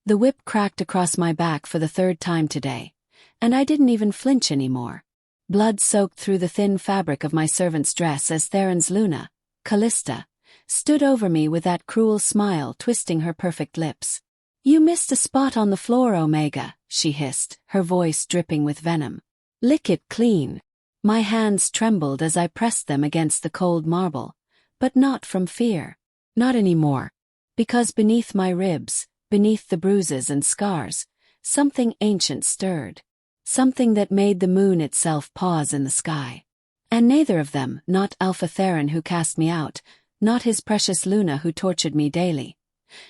The whip cracked across my back for the third time today, and I didn't even flinch anymore. Blood soaked through the thin fabric of my servant's dress as Theron's Luna, Callista, stood over me with that cruel smile twisting her perfect lips. "You missed a spot on the floor, Omega," she hissed, her voice dripping with venom. "Lick it clean." My hands trembled as I pressed them against the cold marble, but not from fear. Not anymore. Because beneath my ribs, beneath the bruises and scars, something ancient stirred. Something that made the moon itself pause in the sky. And neither of them, not Alpha Theron who cast me out, not his precious Luna who tortured me daily,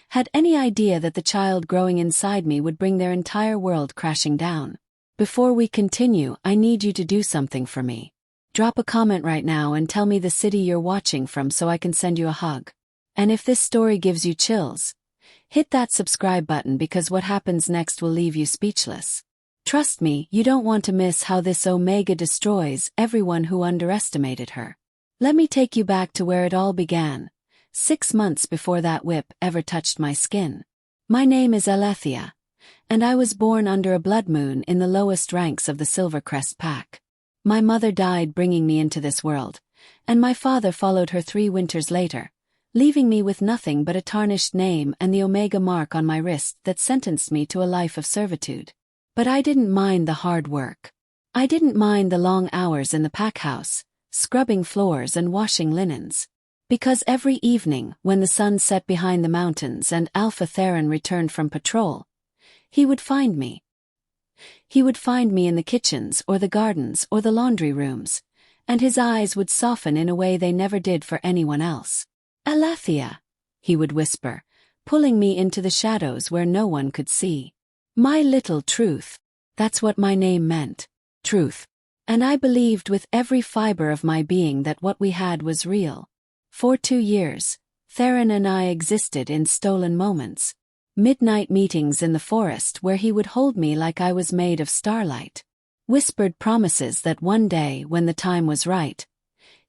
had any idea that the child growing inside me would bring their entire world crashing down. Before we continue, I need you to do something for me. Drop a comment right now and tell me the city you're watching from so I can send you a hug. And if this story gives you chills, hit that subscribe button because what happens next will leave you speechless. Trust me, you don't want to miss how this Omega destroys everyone who underestimated her. Let me take you back to where it all began, 6 months before that whip ever touched my skin. My name is Aletheia, and I was born under a blood moon in the lowest ranks of the Silvercrest pack. My mother died bringing me into this world, and my father followed her 3 winters later, leaving me with nothing but a tarnished name and the Omega mark on my wrist that sentenced me to a life of servitude. But I didn't mind the hard work. I didn't mind the long hours in the pack house, scrubbing floors and washing linens. Because every evening, when the sun set behind the mountains and Alpha Theron returned from patrol, he would find me. He would find me in the kitchens or the gardens or the laundry rooms, and his eyes would soften in a way they never did for anyone else. "Aletheia," he would whisper, pulling me into the shadows where no one could see. My little truth. That's what my name meant. Truth. And I believed with every fiber of my being that what we had was real. For 2 years, Theron and I existed in stolen moments. Midnight meetings in the forest where he would hold me like I was made of starlight. Whispered promises that one day, when the time was right,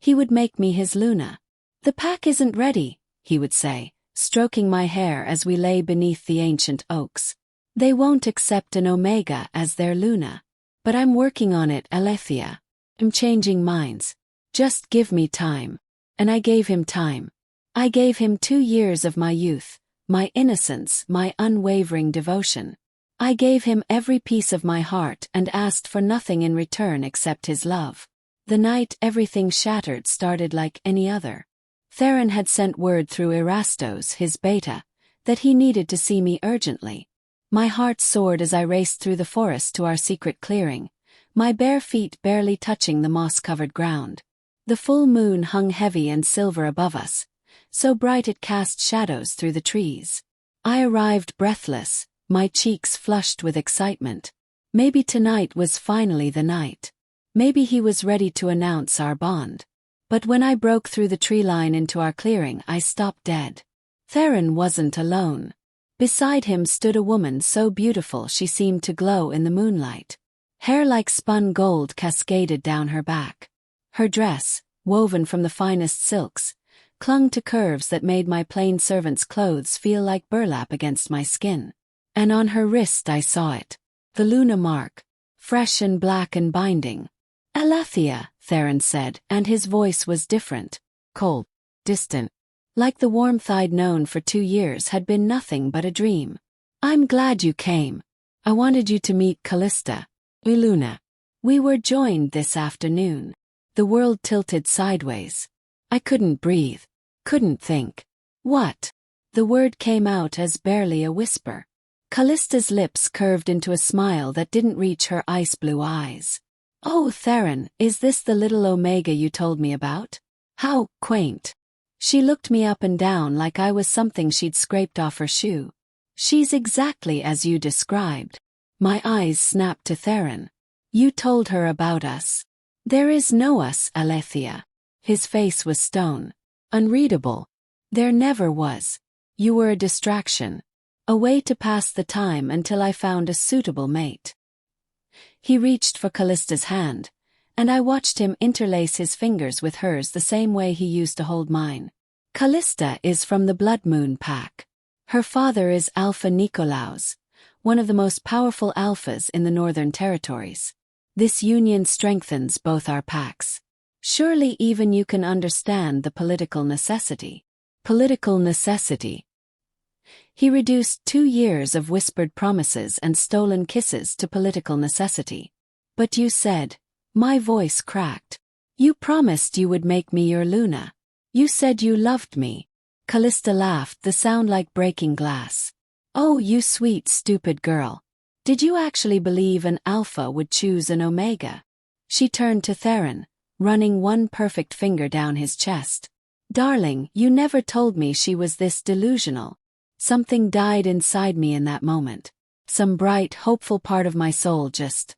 he would make me his Luna. "The pack isn't ready," he would say, stroking my hair as we lay beneath the ancient oaks. "They won't accept an Omega as their Luna. But I'm working on it, Aletheia. I'm changing minds. Just give me time." And I gave him time. I gave him 2 years of my youth, my innocence, my unwavering devotion. I gave him every piece of my heart and asked for nothing in return except his love. The night everything shattered started like any other. Theron had sent word through Erastos, his beta, that he needed to see me urgently. My heart soared as I raced through the forest to our secret clearing, my bare feet barely touching the moss-covered ground. The full moon hung heavy and silver above us, so bright it cast shadows through the trees. I arrived breathless, my cheeks flushed with excitement. Maybe tonight was finally the night. Maybe he was ready to announce our bond. But when I broke through the tree line into our clearing, I stopped dead. Theron wasn't alone. Beside him stood a woman so beautiful she seemed to glow in the moonlight. Hair like spun gold cascaded down her back. Her dress, woven from the finest silks, clung to curves that made my plain servant's clothes feel like burlap against my skin. And on her wrist I saw it. The Luna mark, fresh and black and binding. "Aletheia," Theron said, and his voice was different, cold, distant. Like the warmth I'd known for 2 years had been nothing but a dream. "I'm glad you came. I wanted you to meet Callista, Luna. We were joined this afternoon." The world tilted sideways. I couldn't breathe. Couldn't think. "What?" The word came out as barely a whisper. Callista's lips curved into a smile that didn't reach her ice-blue eyes. "Oh, Theron, is this the little Omega you told me about? How quaint." She looked me up and down like I was something she'd scraped off her shoe. "She's exactly as you described." My eyes snapped to Theron. "You told her about us." "There is no us, Aletheia." His face was stone. Unreadable. "There never was. You were a distraction. A way to pass the time until I found a suitable mate." He reached for Callista's hand, and I watched him interlace his fingers with hers the same way he used to hold mine. "Callista is from the Blood Moon pack. Her father is Alpha Nikolaos, one of the most powerful alphas in the Northern Territories. This union strengthens both our packs. Surely even you can understand the political necessity. Political necessity. He reduced 2 years of whispered promises and stolen kisses to political necessity. But you said, my voice cracked. You promised you would make me your Luna. You said you loved me. Callista laughed, the sound like breaking glass. Oh, you sweet, stupid girl. Did you actually believe an alpha would choose an omega? She turned to Theron, running one perfect finger down his chest. Darling, you never told me she was this delusional. Something died inside me in that moment. Some bright, hopeful part of my soul just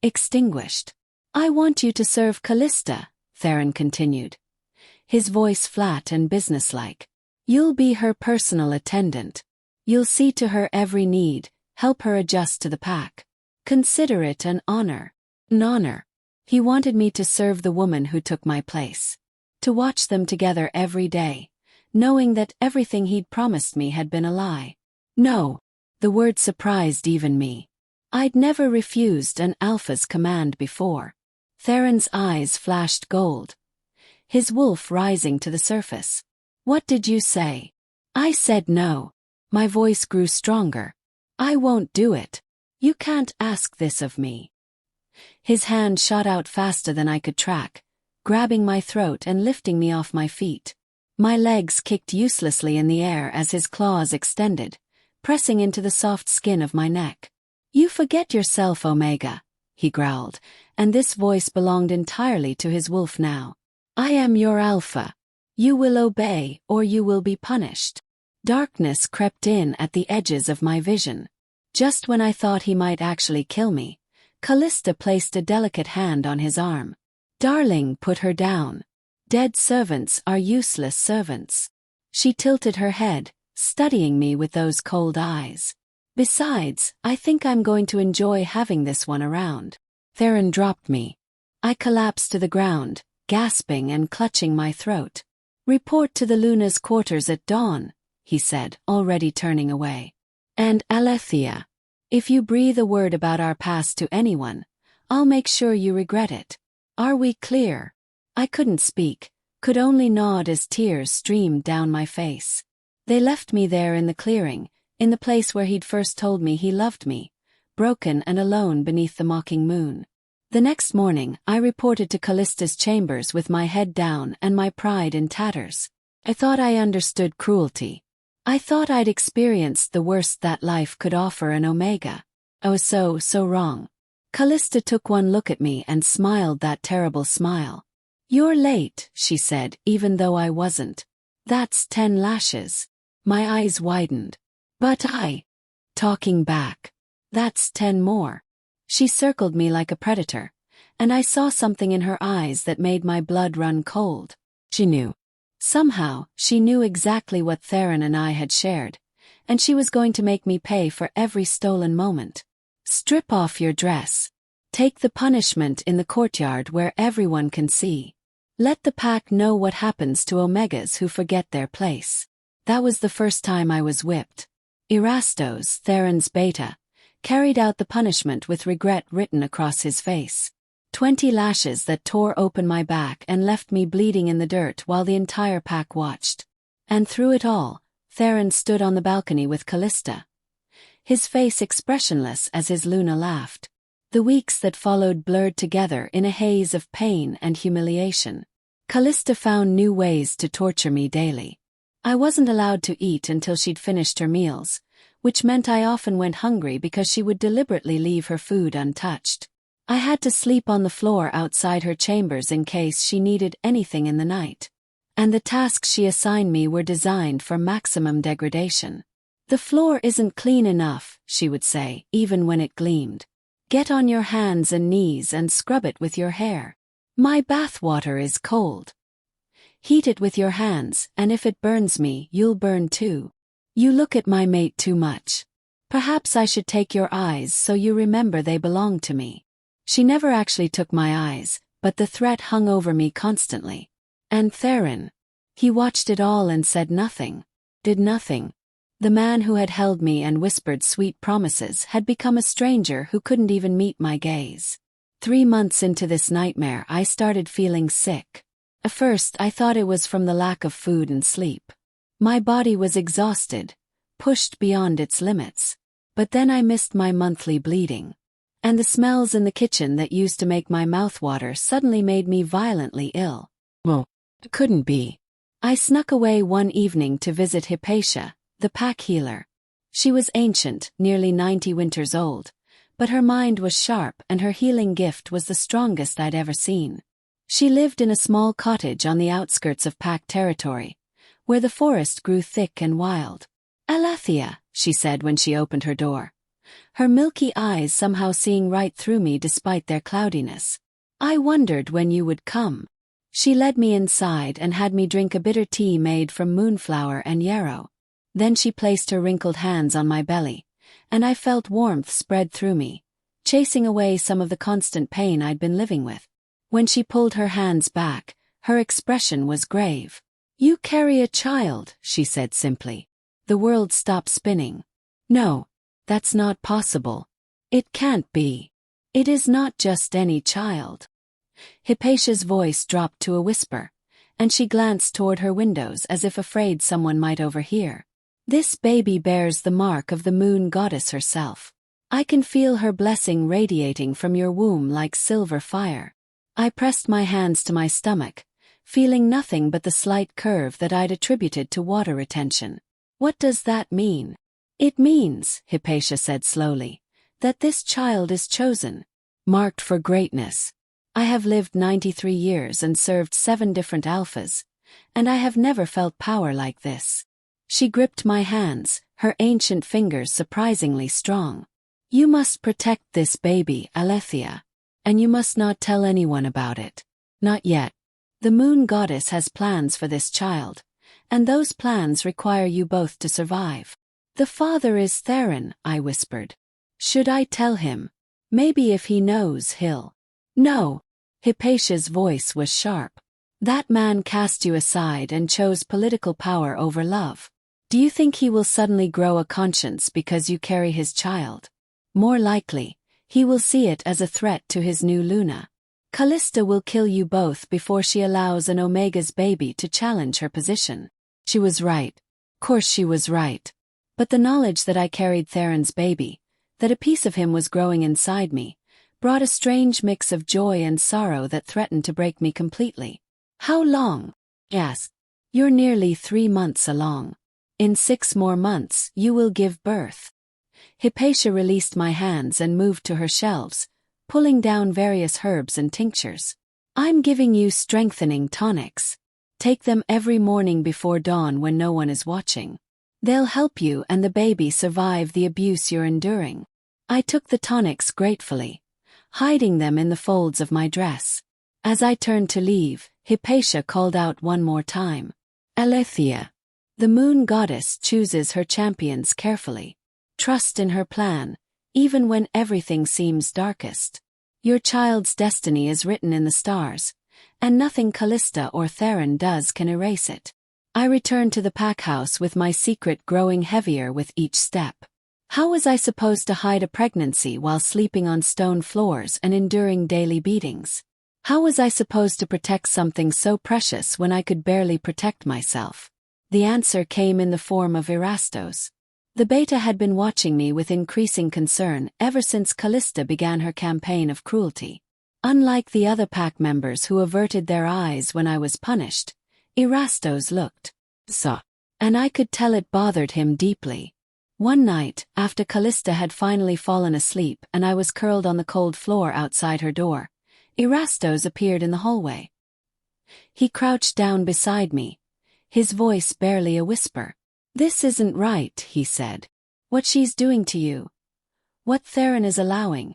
extinguished. I want you to serve Callista, Theron continued, his voice flat and businesslike. You'll be her personal attendant. You'll see to her every need, help her adjust to the pack. Consider it an honor. An honor. He wanted me to serve the woman who took my place. To watch them together every day, knowing that everything he'd promised me had been a lie. No. The word surprised even me. I'd never refused an alpha's command before. Theron's eyes flashed gold, his wolf rising to the surface. What did you say? I said no. My voice grew stronger. I won't do it. You can't ask this of me. His hand shot out faster than I could track, grabbing my throat and lifting me off my feet. My legs kicked uselessly in the air as his claws extended, pressing into the soft skin of my neck. You forget yourself, Omega, he growled, and this voice belonged entirely to his wolf now. I am your alpha. You will obey or you will be punished. Darkness crept in at the edges of my vision. Just when I thought he might actually kill me, Callista placed a delicate hand on his arm. Darling, put her down. Dead servants are useless servants. She tilted her head, studying me with those cold eyes. Besides, I think I'm going to enjoy having this one around. Theron dropped me. I collapsed to the ground, gasping and clutching my throat. Report to the Luna's quarters at dawn, he said, already turning away. And Aletheia, if you breathe a word about our past to anyone, I'll make sure you regret it. Are we clear? I couldn't speak, could only nod as tears streamed down my face. They left me there in the clearing, in the place where he'd first told me he loved me, broken and alone beneath the mocking moon. The next morning, I reported to Callista's chambers with my head down and my pride in tatters. I thought I understood cruelty. I thought I'd experienced the worst that life could offer an omega. I was so wrong. Callista took one look at me and smiled that terrible smile. You're late, she said, even though I wasn't. That's 10 lashes. My eyes widened. But talking back. That's 10 more. She circled me like a predator, and I saw something in her eyes that made my blood run cold. She knew. Somehow, she knew exactly what Theron and I had shared, and she was going to make me pay for every stolen moment. Strip off your dress. Take the punishment in the courtyard where everyone can see. Let the pack know what happens to omegas who forget their place. That was the first time I was whipped. Erastos, Theron's beta, carried out the punishment with regret written across his face. 20 lashes that tore open my back and left me bleeding in the dirt while the entire pack watched. And through it all, Theron stood on the balcony with Callista, his face expressionless as his Luna laughed. The weeks that followed blurred together in a haze of pain and humiliation. Callista found new ways to torture me daily. I wasn't allowed to eat until she'd finished her meals, which meant I often went hungry because she would deliberately leave her food untouched. I had to sleep on the floor outside her chambers in case she needed anything in the night. And the tasks she assigned me were designed for maximum degradation. The floor isn't clean enough, she would say, even when it gleamed. Get on your hands and knees and scrub it with your hair. My bathwater is cold. Heat it with your hands, and if it burns me, you'll burn too. You look at my mate too much. Perhaps I should take your eyes so you remember they belong to me. She never actually took my eyes, but the threat hung over me constantly. And Theron. He watched it all and said nothing. Did nothing. The man who had held me and whispered sweet promises had become a stranger who couldn't even meet my gaze. 3 months into this nightmare, I started feeling sick. At first, I thought it was from the lack of food and sleep. My body was exhausted, pushed beyond its limits. But then I missed my monthly bleeding. And the smells in the kitchen that used to make my mouth water suddenly made me violently ill. Well, it couldn't be. I snuck away one evening to visit Hypatia, the pack healer. She was ancient, nearly 90 winters old, but her mind was sharp and her healing gift was the strongest I'd ever seen. She lived in a small cottage on the outskirts of pack territory, where the forest grew thick and wild. "Aletheia," she said when she opened her door, her milky eyes somehow seeing right through me despite their cloudiness. "I wondered when you would come." She led me inside and had me drink a bitter tea made from moonflower and yarrow. Then she placed her wrinkled hands on my belly, and I felt warmth spread through me, chasing away some of the constant pain I'd been living with. When she pulled her hands back, her expression was grave. "You carry a child," she said simply. The world stopped spinning. "No, that's not possible. It can't be. It is not just any child." Hypatia's voice dropped to a whisper, and she glanced toward her windows as if afraid someone might overhear. "This baby bears the mark of the moon goddess herself. I can feel her blessing radiating from your womb like silver fire." I pressed my hands to my stomach, feeling nothing but the slight curve that I'd attributed to water retention. "What does that mean?" "It means," Hypatia said slowly, "that this child is chosen, marked for greatness. I have lived 93 years and served 7 different alphas, and I have never felt power like this." She gripped my hands, her ancient fingers surprisingly strong. "You must protect this baby, Aletheia. And you must not tell anyone about it. Not yet. The moon goddess has plans for this child, and those plans require you both to survive." "The father is Theron," I whispered. "Should I tell him? Maybe if he knows he'll—" "No." Hypatia's voice was sharp. "That man cast you aside and chose political power over love. Do you think he will suddenly grow a conscience because you carry his child? More likely, he will see it as a threat to his new Luna. Callista will kill you both before she allows an Omega's baby to challenge her position." She was right. Of course she was right. But the knowledge that I carried Theron's baby, that a piece of him was growing inside me, brought a strange mix of joy and sorrow that threatened to break me completely. "How long?" "Yes. You're nearly 3 months along. In 6 more months, you will give birth." Hypatia released my hands and moved to her shelves, pulling down various herbs and tinctures. "I'm giving you strengthening tonics. Take them every morning before dawn when no one is watching. They'll help you and the baby survive the abuse you're enduring." I took the tonics gratefully, hiding them in the folds of my dress. As I turned to leave, Hypatia called out one more time. "Aletheia. The moon goddess chooses her champions carefully. Trust in her plan, even when everything seems darkest. Your child's destiny is written in the stars, and nothing Callista or Theron does can erase it." I returned to the pack house with my secret growing heavier with each step. How was I supposed to hide a pregnancy while sleeping on stone floors and enduring daily beatings? How was I supposed to protect something so precious when I could barely protect myself? The answer came in the form of Erastos. The beta had been watching me with increasing concern ever since Callista began her campaign of cruelty. Unlike the other pack members who averted their eyes when I was punished, Erastos looked, saw, and I could tell it bothered him deeply. One night, after Callista had finally fallen asleep and I was curled on the cold floor outside her door, Erastos appeared in the hallway. He crouched down beside me, his voice barely a whisper. "This isn't right," he said. "What she's doing to you. What Theron is allowing.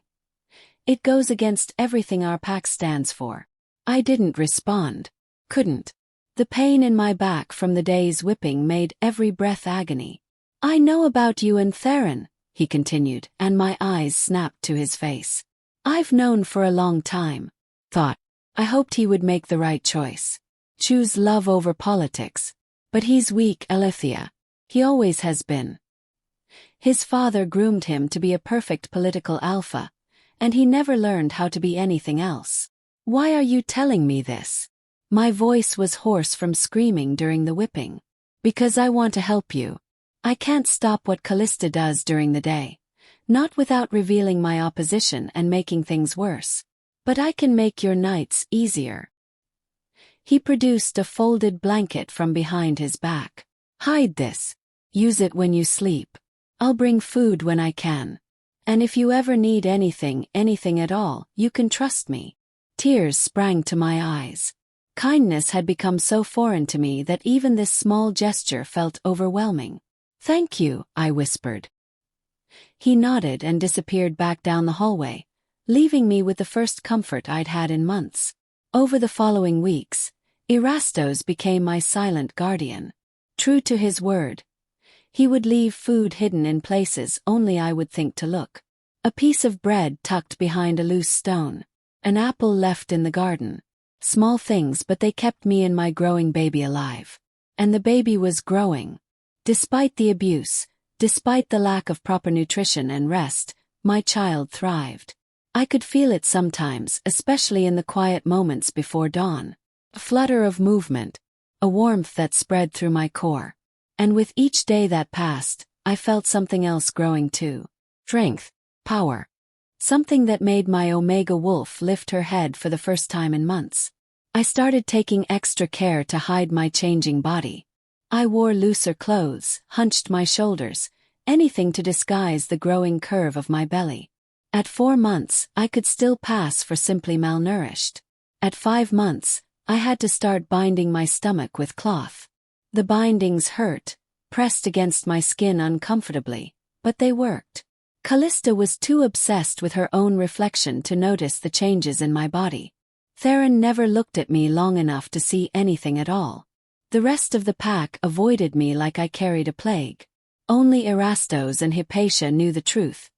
It goes against everything our pack stands for." I didn't respond. Couldn't. The pain in my back from the day's whipping made every breath agony. "I know about you and Theron," he continued, and my eyes snapped to his face. "I've known for a long time. Thought. I hoped he would make the right choice. Choose love over politics. But he's weak, Aletheia. He always has been. His father groomed him to be a perfect political alpha, and he never learned how to be anything else. Why are you telling me this? My voice was hoarse from screaming during the whipping. Because I want to help you. I can't stop what Callista does during the day. Not without revealing my opposition and making things worse. But I can make your nights easier. He produced a folded blanket from behind his back. Hide this. Use it when you sleep. I'll bring food when I can. And if you ever need anything at all, you can trust me. Tears sprang to my eyes. Kindness had become so foreign to me that even this small gesture felt overwhelming. Thank you, I whispered. He nodded and disappeared back down the hallway, leaving me with the first comfort I'd had in months. Over the following weeks, Erastos became my silent guardian. True to his word, he would leave food hidden in places only I would think to look. A piece of bread tucked behind a loose stone. An apple left in the garden. Small things, but they kept me and my growing baby alive. And the baby was growing. Despite the abuse, despite the lack of proper nutrition and rest, my child thrived. I could feel it sometimes, especially in the quiet moments before dawn. A flutter of movement, a warmth that spread through my core. And with each day that passed, I felt something else growing too. Strength, power. Something that made my Omega Wolf lift her head for the first time in months. I started taking extra care to hide my changing body. I wore looser clothes, hunched my shoulders, anything to disguise the growing curve of my belly. At 4 months, I could still pass for simply malnourished. At 5 months, I had to start binding my stomach with cloth. The bindings hurt, pressed against my skin uncomfortably, but they worked. Callista was too obsessed with her own reflection to notice the changes in my body. Theron never looked at me long enough to see anything at all. The rest of the pack avoided me like I carried a plague. Only Erastos and Hypatia knew the truth,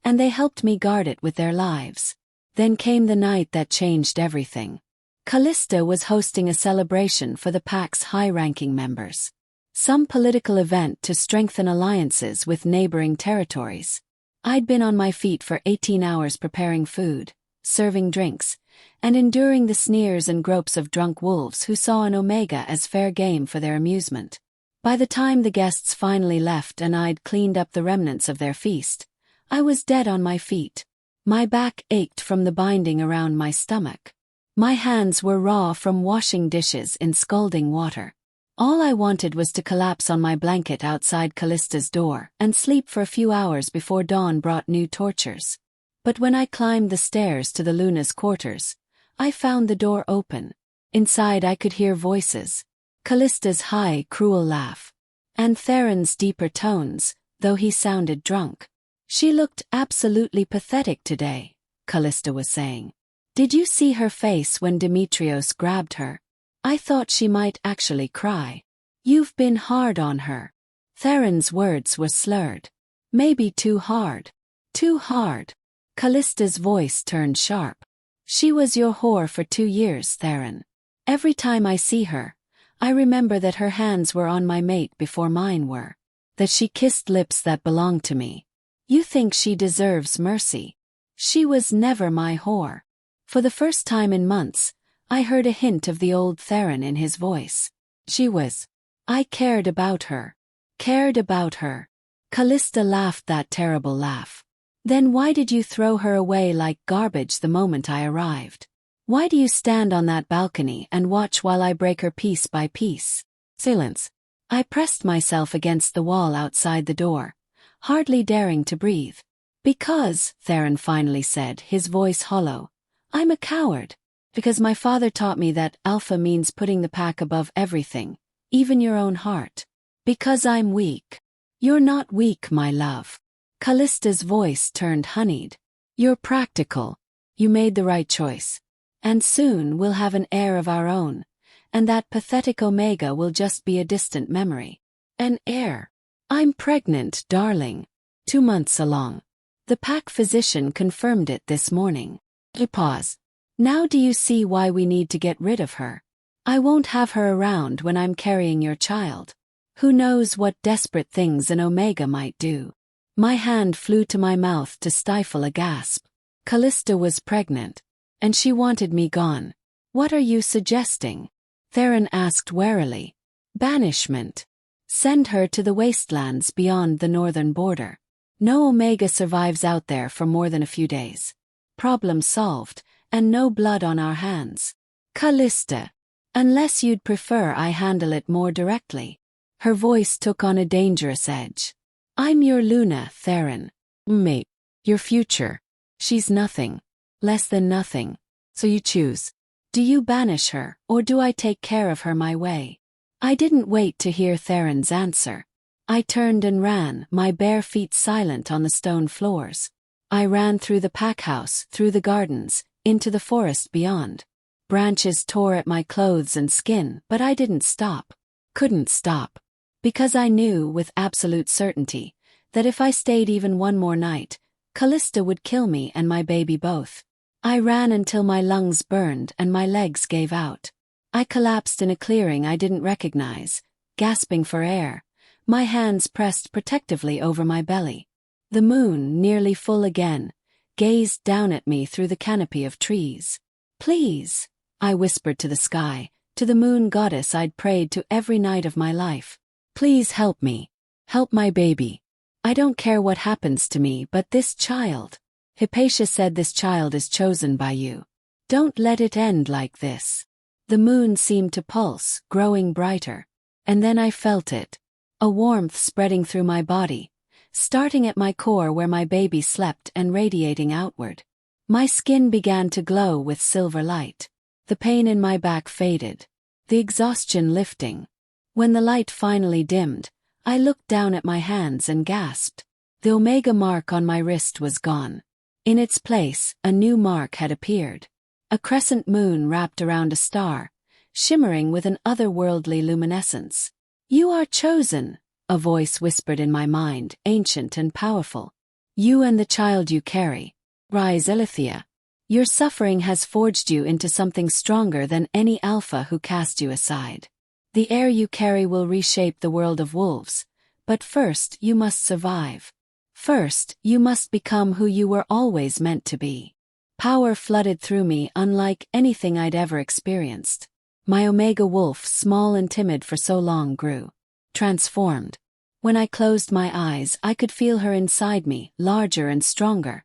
and they helped me guard it with their lives. Then came the night that changed everything. Callista was hosting a celebration for the pack's high-ranking members. Some political event to strengthen alliances with neighboring territories. I'd been on my feet for 18 hours preparing food, serving drinks, and enduring the sneers and gropes of drunk wolves who saw an Omega as fair game for their amusement. By the time the guests finally left and I'd cleaned up the remnants of their feast, I was dead on my feet. My back ached from the binding around my stomach. My hands were raw from washing dishes in scalding water. All I wanted was to collapse on my blanket outside Callista's door and sleep for a few hours before dawn brought new tortures. But when I climbed the stairs to the Luna's quarters, I found the door open. Inside I could hear voices. Callista's high, cruel laugh. And Theron's deeper tones, though he sounded drunk. She looked absolutely pathetic today, Callista was saying. Did you see her face when Demetrios grabbed her? I thought she might actually cry. You've been hard on her. Theron's words were slurred. Maybe too hard. Too hard. Callista's voice turned sharp. She was your whore for 2 years, Theron. Every time I see her, I remember that her hands were on my mate before mine were. That she kissed lips that belonged to me. You think she deserves mercy. She was never my whore. For the first time in months, I heard a hint of the old Theron in his voice. She was. I cared about her. Cared about her. Callista laughed that terrible laugh. Then why did you throw her away like garbage the moment I arrived? Why do you stand on that balcony and watch while I break her piece by piece? Silence. I pressed myself against the wall outside the door, hardly daring to breathe. Because, Theron finally said, his voice hollow, I'm a coward. Because my father taught me that alpha means putting the pack above everything, even your own heart. Because I'm weak. You're not weak, my love. Callista's voice turned honeyed. You're practical. You made the right choice. And soon we'll have an heir of our own, and that pathetic Omega will just be a distant memory. An heir. I'm pregnant, darling. 2 months along. The pack physician confirmed it this morning. He paused. Now do you see why we need to get rid of her? I won't have her around when I'm carrying your child. Who knows what desperate things an Omega might do? My hand flew to my mouth to stifle a gasp. Callista was pregnant, and she wanted me gone. What are you suggesting? Theron asked warily. Banishment. Send her to the wastelands beyond the northern border. No Omega survives out there for more than a few days. Problem solved, and no blood on our hands. Callista. Unless you'd prefer I handle it more directly. Her voice took on a dangerous edge. I'm your Luna, Theron. Mate. Your future. She's nothing. Less than nothing. So you choose. Do you banish her, or do I take care of her my way? I didn't wait to hear Theron's answer. I turned and ran, my bare feet silent on the stone floors. I ran through the pack house, through the gardens, into the forest beyond. Branches tore at my clothes and skin, but I didn't stop. Couldn't stop. Because I knew, with absolute certainty, that if I stayed even one more night, Callista would kill me and my baby both. I ran until my lungs burned and my legs gave out. I collapsed in a clearing I didn't recognize, gasping for air, my hands pressed protectively over my belly. The moon, nearly full again, gazed down at me through the canopy of trees. Please, I whispered to the sky, to the moon goddess I'd prayed to every night of my life. Please help me. Help my baby. I don't care what happens to me, but this child. Hypatia said this child is chosen by you. Don't let it end like this. The moon seemed to pulse, growing brighter. And then I felt it. A warmth spreading through my body, starting at my core where my baby slept and radiating outward. My skin began to glow with silver light. The pain in my back faded. The exhaustion lifting. When the light finally dimmed, I looked down at my hands and gasped. The Omega mark on my wrist was gone. In its place, a new mark had appeared. A crescent moon wrapped around a star, shimmering with an otherworldly luminescence. You are chosen, a voice whispered in my mind, ancient and powerful. You and the child you carry. Rise, Aletheia. Your suffering has forged you into something stronger than any Alpha who cast you aside. The heir you carry will reshape the world of wolves, but first you must survive. First, you must become who you were always meant to be. Power flooded through me unlike anything I'd ever experienced. My Omega wolf, small and timid for so long, grew. Transformed. When I closed my eyes, I could feel her inside me, larger and stronger,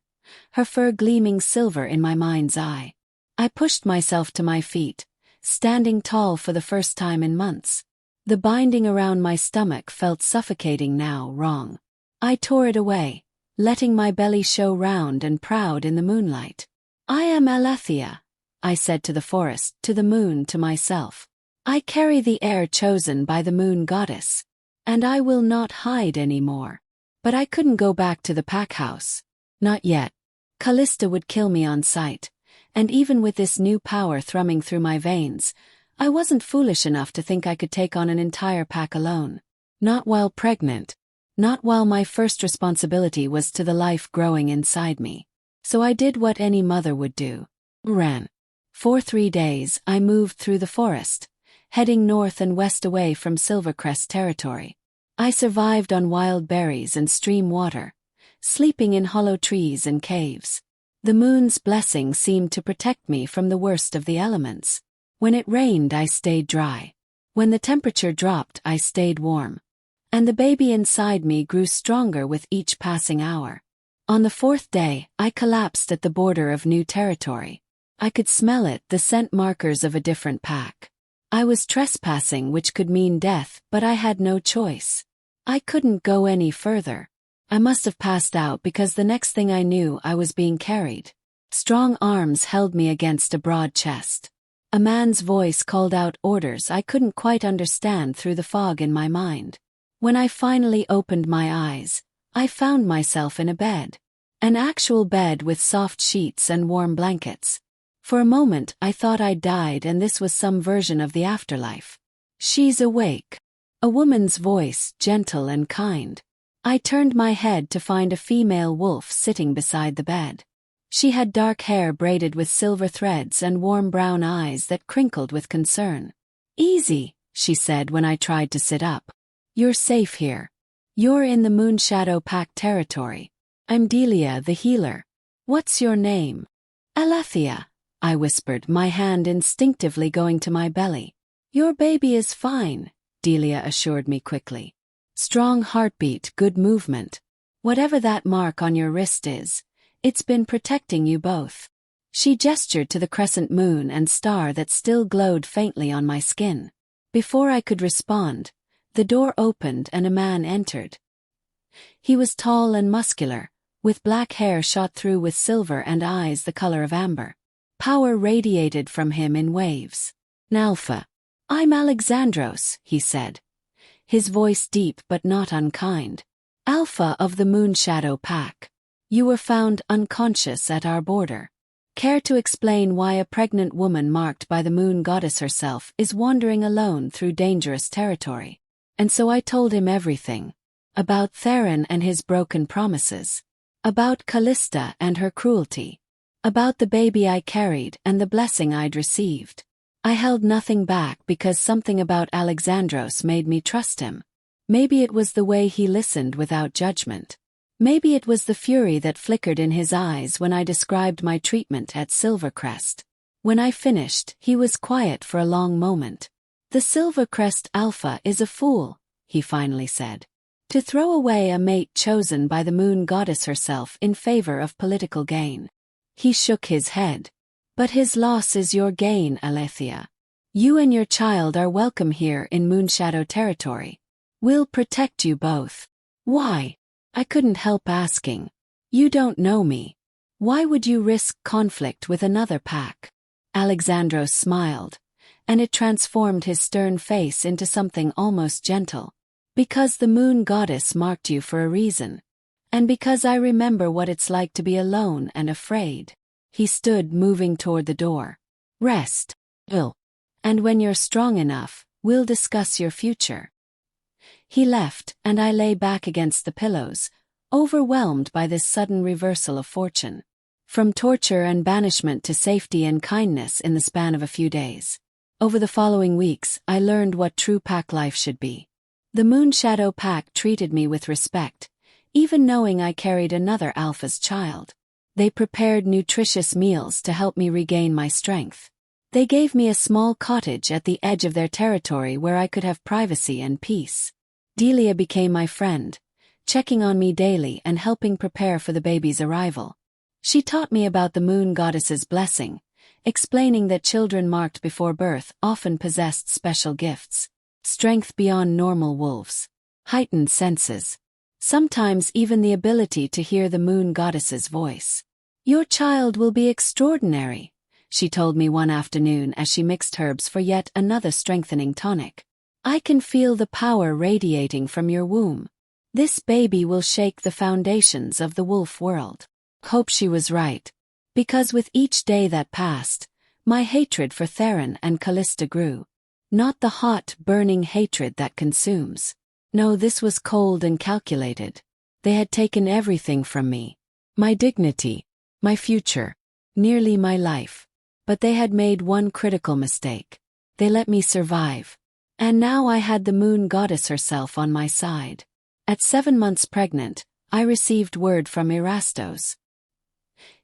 her fur gleaming silver in my mind's eye. I pushed myself to my feet, standing tall for the first time in months. The binding around my stomach felt suffocating now, wrong. I tore it away, letting my belly show round and proud in the moonlight. I am Aletheia, I said to the forest, to the moon, to myself. I carry the heir chosen by the moon goddess. And I will not hide any more. But I couldn't go back to the pack house. Not yet. Callista would kill me on sight. And even with this new power thrumming through my veins, I wasn't foolish enough to think I could take on an entire pack alone. Not while pregnant. Not while my first responsibility was to the life growing inside me. So I did what any mother would do. Ran. For 3 days, I moved through the forest, heading north and west away from Silvercrest territory. I survived on wild berries and stream water, sleeping in hollow trees and caves. The moon's blessing seemed to protect me from the worst of the elements. When it rained, I stayed dry. When the temperature dropped, I stayed warm. And the baby inside me grew stronger with each passing hour. On the 4th day, I collapsed at the border of new territory. I could smell it, the scent markers of a different pack. I was trespassing, which could mean death, but I had no choice. I couldn't go any further. I must have passed out because the next thing I knew I was being carried. Strong arms held me against a broad chest. A man's voice called out orders I couldn't quite understand through the fog in my mind. When I finally opened my eyes, I found myself in a bed. An actual bed with soft sheets and warm blankets. For a moment I thought I'd died and this was some version of the afterlife. She's awake. A woman's voice, gentle and kind. I turned my head to find a female wolf sitting beside the bed. She had dark hair braided with silver threads and warm brown eyes that crinkled with concern. Easy, she said when I tried to sit up. You're safe here. You're in the Moonshadow Pact territory. I'm Delia the healer. What's your name? Aletheia, I whispered, my hand instinctively going to my belly. Your baby is fine, Delia assured me quickly. Strong heartbeat, good movement. Whatever that mark on your wrist is, it's been protecting you both. She gestured to the crescent moon and star that still glowed faintly on my skin. Before I could respond, the door opened and a man entered. He was tall and muscular, with black hair shot through with silver and eyes the color of amber. Power radiated from him in waves. Alpha. I'm Alexandros, he said. His voice deep but not unkind. Alpha of the Moonshadow Pact. You were found unconscious at our border. Care to explain why a pregnant woman marked by the moon goddess herself is wandering alone through dangerous territory? And so I told him everything. About Theron and his broken promises. About Callista and her cruelty. About the baby I carried and the blessing I'd received. I held nothing back because something about Alexandros made me trust him. Maybe it was the way he listened without judgment. Maybe it was the fury that flickered in his eyes when I described my treatment at Silvercrest. When I finished, he was quiet for a long moment. The Silvercrest Alpha is a fool, he finally said. To throw away a mate chosen by the moon goddess herself in favor of political gain. He shook his head. But his loss is your gain, Aletheia. You and your child are welcome here in Moonshadow territory. We'll protect you both. Why? I couldn't help asking. You don't know me. Why would you risk conflict with another pack? Alexandros smiled, and it transformed his stern face into something almost gentle. Because the moon goddess marked you for a reason. And because I remember what it's like to be alone and afraid. He stood, moving toward the door. Rest. And when you're strong enough, we'll discuss your future. He left, and I lay back against the pillows, overwhelmed by this sudden reversal of fortune. From torture and banishment to safety and kindness in the span of a few days. Over the following weeks, I learned what true pack life should be. The Moonshadow Pact treated me with respect, even knowing I carried another Alpha's child. They prepared nutritious meals to help me regain my strength. They gave me a small cottage at the edge of their territory where I could have privacy and peace. Delia became my friend, checking on me daily and helping prepare for the baby's arrival. She taught me about the moon goddess's blessing, explaining that children marked before birth often possessed special gifts, strength beyond normal wolves, heightened senses, sometimes even the ability to hear the moon goddess's voice. Your child will be extraordinary, she told me one afternoon as she mixed herbs for yet another strengthening tonic. I can feel the power radiating from your womb. This baby will shake the foundations of the wolf world. Hope she was right. Because with each day that passed, my hatred for Theron and Callista grew. Not the hot, burning hatred that consumes. No, this was cold and calculated. They had taken everything from me. My dignity, my future, nearly my life. But they had made one critical mistake. They let me survive. And now I had the moon goddess herself on my side. At 7 months pregnant, I received word from Erastos.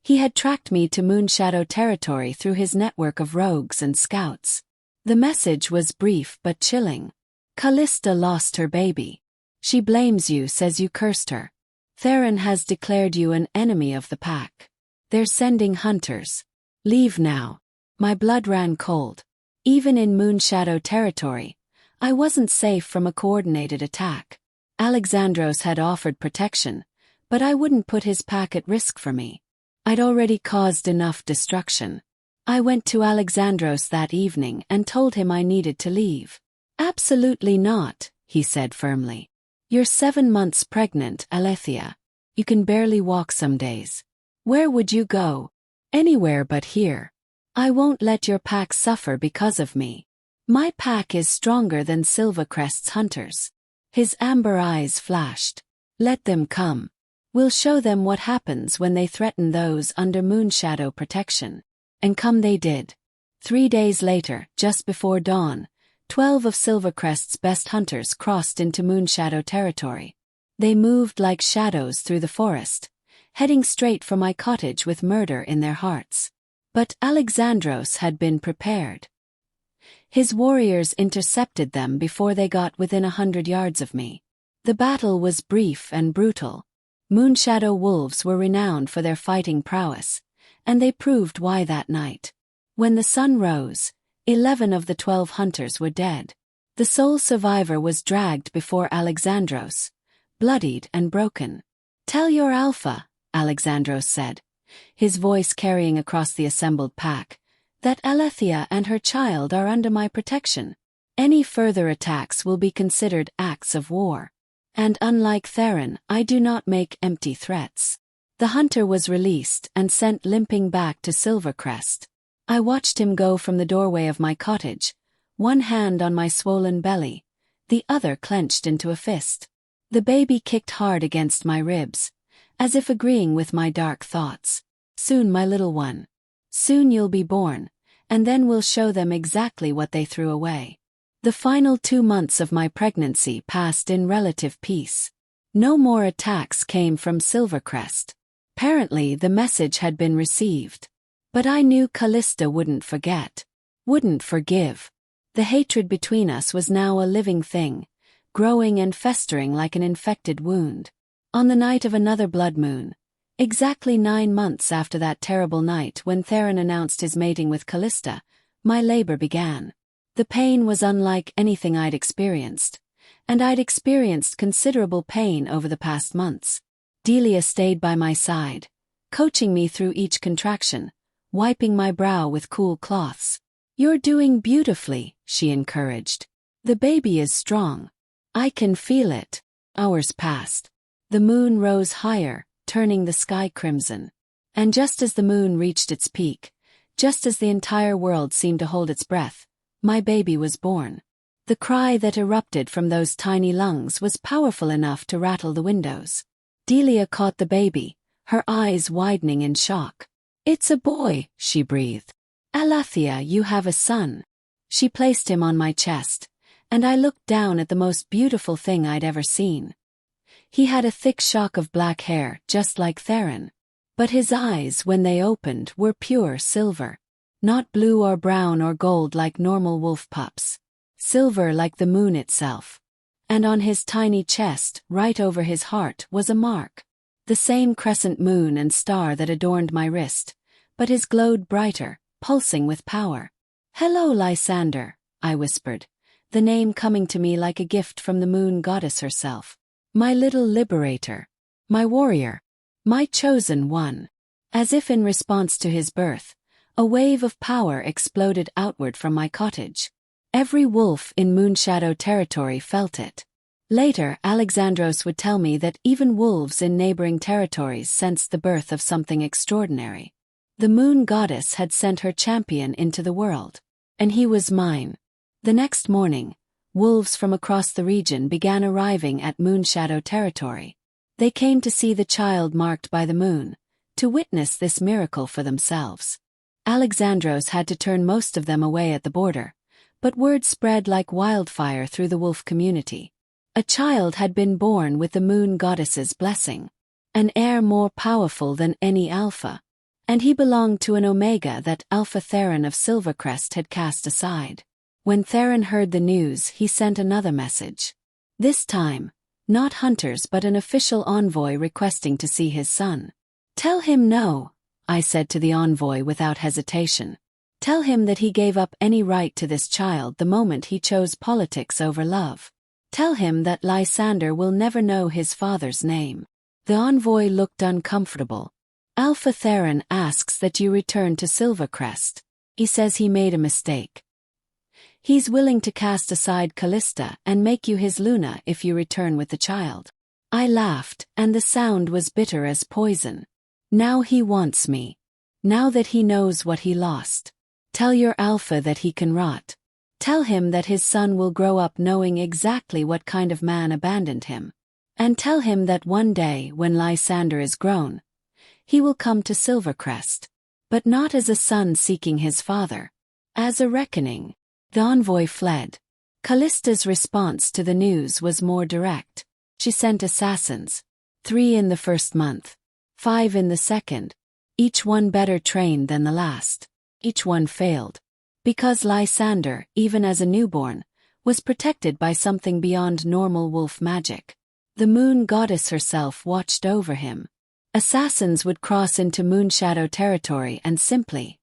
He had tracked me to Moonshadow territory through his network of rogues and scouts. The message was brief but chilling. Callista lost her baby. She blames you, says you cursed her. Theron has declared you an enemy of the pack. They're sending hunters. Leave now. My blood ran cold. Even in Moonshadow territory, I wasn't safe from a coordinated attack. Alexandros had offered protection, but I wouldn't put his pack at risk for me. I'd already caused enough destruction. I went to Alexandros that evening and told him I needed to leave. Absolutely not, he said firmly. You're 7 months pregnant, Aletheia. You can barely walk some days. Where would you go? Anywhere but here. I won't let your pack suffer because of me. My pack is stronger than Silvercrest's hunters. His amber eyes flashed. Let them come. We'll show them what happens when they threaten those under Moonshadow protection. And come they did. 3 days later, just before dawn, 12 of Silvercrest's best hunters crossed into Moonshadow territory. They moved like shadows through the forest, heading straight for my cottage with murder in their hearts. But Alexandros had been prepared. His warriors intercepted them before they got within 100 yards of me. The battle was brief and brutal. Moonshadow wolves were renowned for their fighting prowess, and they proved why that night. When the sun rose, 11 of the 12 hunters were dead. The sole survivor was dragged before Alexandros, bloodied and broken. "Tell your Alpha," Alexandros said, his voice carrying across the assembled pack, "that Aletheia and her child are under my protection. Any further attacks will be considered acts of war. And unlike Theron, I do not make empty threats." The hunter was released and sent limping back to Silvercrest. I watched him go from the doorway of my cottage, one hand on my swollen belly, the other clenched into a fist. The baby kicked hard against my ribs, as if agreeing with my dark thoughts. "Soon, my little one. Soon you'll be born, and then we'll show them exactly what they threw away." The final 2 months of my pregnancy passed in relative peace. No more attacks came from Silvercrest. Apparently the message had been received. But I knew Callista wouldn't forget, wouldn't forgive. The hatred between us was now a living thing, growing and festering like an infected wound. On the night of another blood moon, exactly 9 months after that terrible night when Theron announced his mating with Callista, my labor began. The pain was unlike anything I'd experienced, and I'd experienced considerable pain over the past months. Delia stayed by my side, coaching me through each contraction, wiping my brow with cool cloths. "You're doing beautifully," she encouraged. "The baby is strong. I can feel it." Hours passed. The moon rose higher, turning the sky crimson. And just as the moon reached its peak, just as the entire world seemed to hold its breath, my baby was born. The cry that erupted from those tiny lungs was powerful enough to rattle the windows. Delia caught the baby, her eyes widening in shock. "It's a boy," she breathed. "Aletheia, you have a son." She placed him on my chest, and I looked down at the most beautiful thing I'd ever seen. He had a thick shock of black hair, just like Theron. But his eyes, when they opened, were pure silver. Not blue or brown or gold like normal wolf pups. Silver like the moon itself. And on his tiny chest, right over his heart, was a mark. The same crescent moon and star that adorned my wrist, but his glowed brighter, pulsing with power. "Hello, Lysander," I whispered, the name coming to me like a gift from the moon goddess herself. My little liberator. My warrior. My chosen one. As if in response to his birth, a wave of power exploded outward from my cottage. Every wolf in Moonshadow territory felt it. Later, Alexandros would tell me that even wolves in neighboring territories sensed the birth of something extraordinary. The moon goddess had sent her champion into the world. And he was mine. The next morning, wolves from across the region began arriving at Moonshadow territory. They came to see the child marked by the moon, to witness this miracle for themselves. Alexandros had to turn most of them away at the border, but word spread like wildfire through the wolf community. A child had been born with the moon goddess's blessing. An heir more powerful than any alpha. And he belonged to an omega that Alpha Theron of Silvercrest had cast aside. When Theron heard the news, he sent another message. This time, not hunters but an official envoy requesting to see his son. "Tell him no," I said to the envoy without hesitation. "Tell him that he gave up any right to this child the moment he chose politics over love. Tell him that Lysander will never know his father's name." The envoy looked uncomfortable. "Alpha Theron asks that you return to Silvercrest. He says he made a mistake. He's willing to cast aside Callista and make you his Luna if you return with the child." I laughed, and the sound was bitter as poison. "Now he wants me. Now that he knows what he lost. Tell your Alpha that he can rot. Tell him that his son will grow up knowing exactly what kind of man abandoned him. And tell him that one day, when Lysander is grown, he will come to Silvercrest. But not as a son seeking his father. As a reckoning." The envoy fled. Callista's response to the news was more direct. She sent assassins. 3 in the first month. 5 in the second. Each one better trained than the last. Each one failed. Because Lysander, even as a newborn, was protected by something beyond normal wolf magic. The moon goddess herself watched over him. Assassins would cross into Moonshadow territory and simply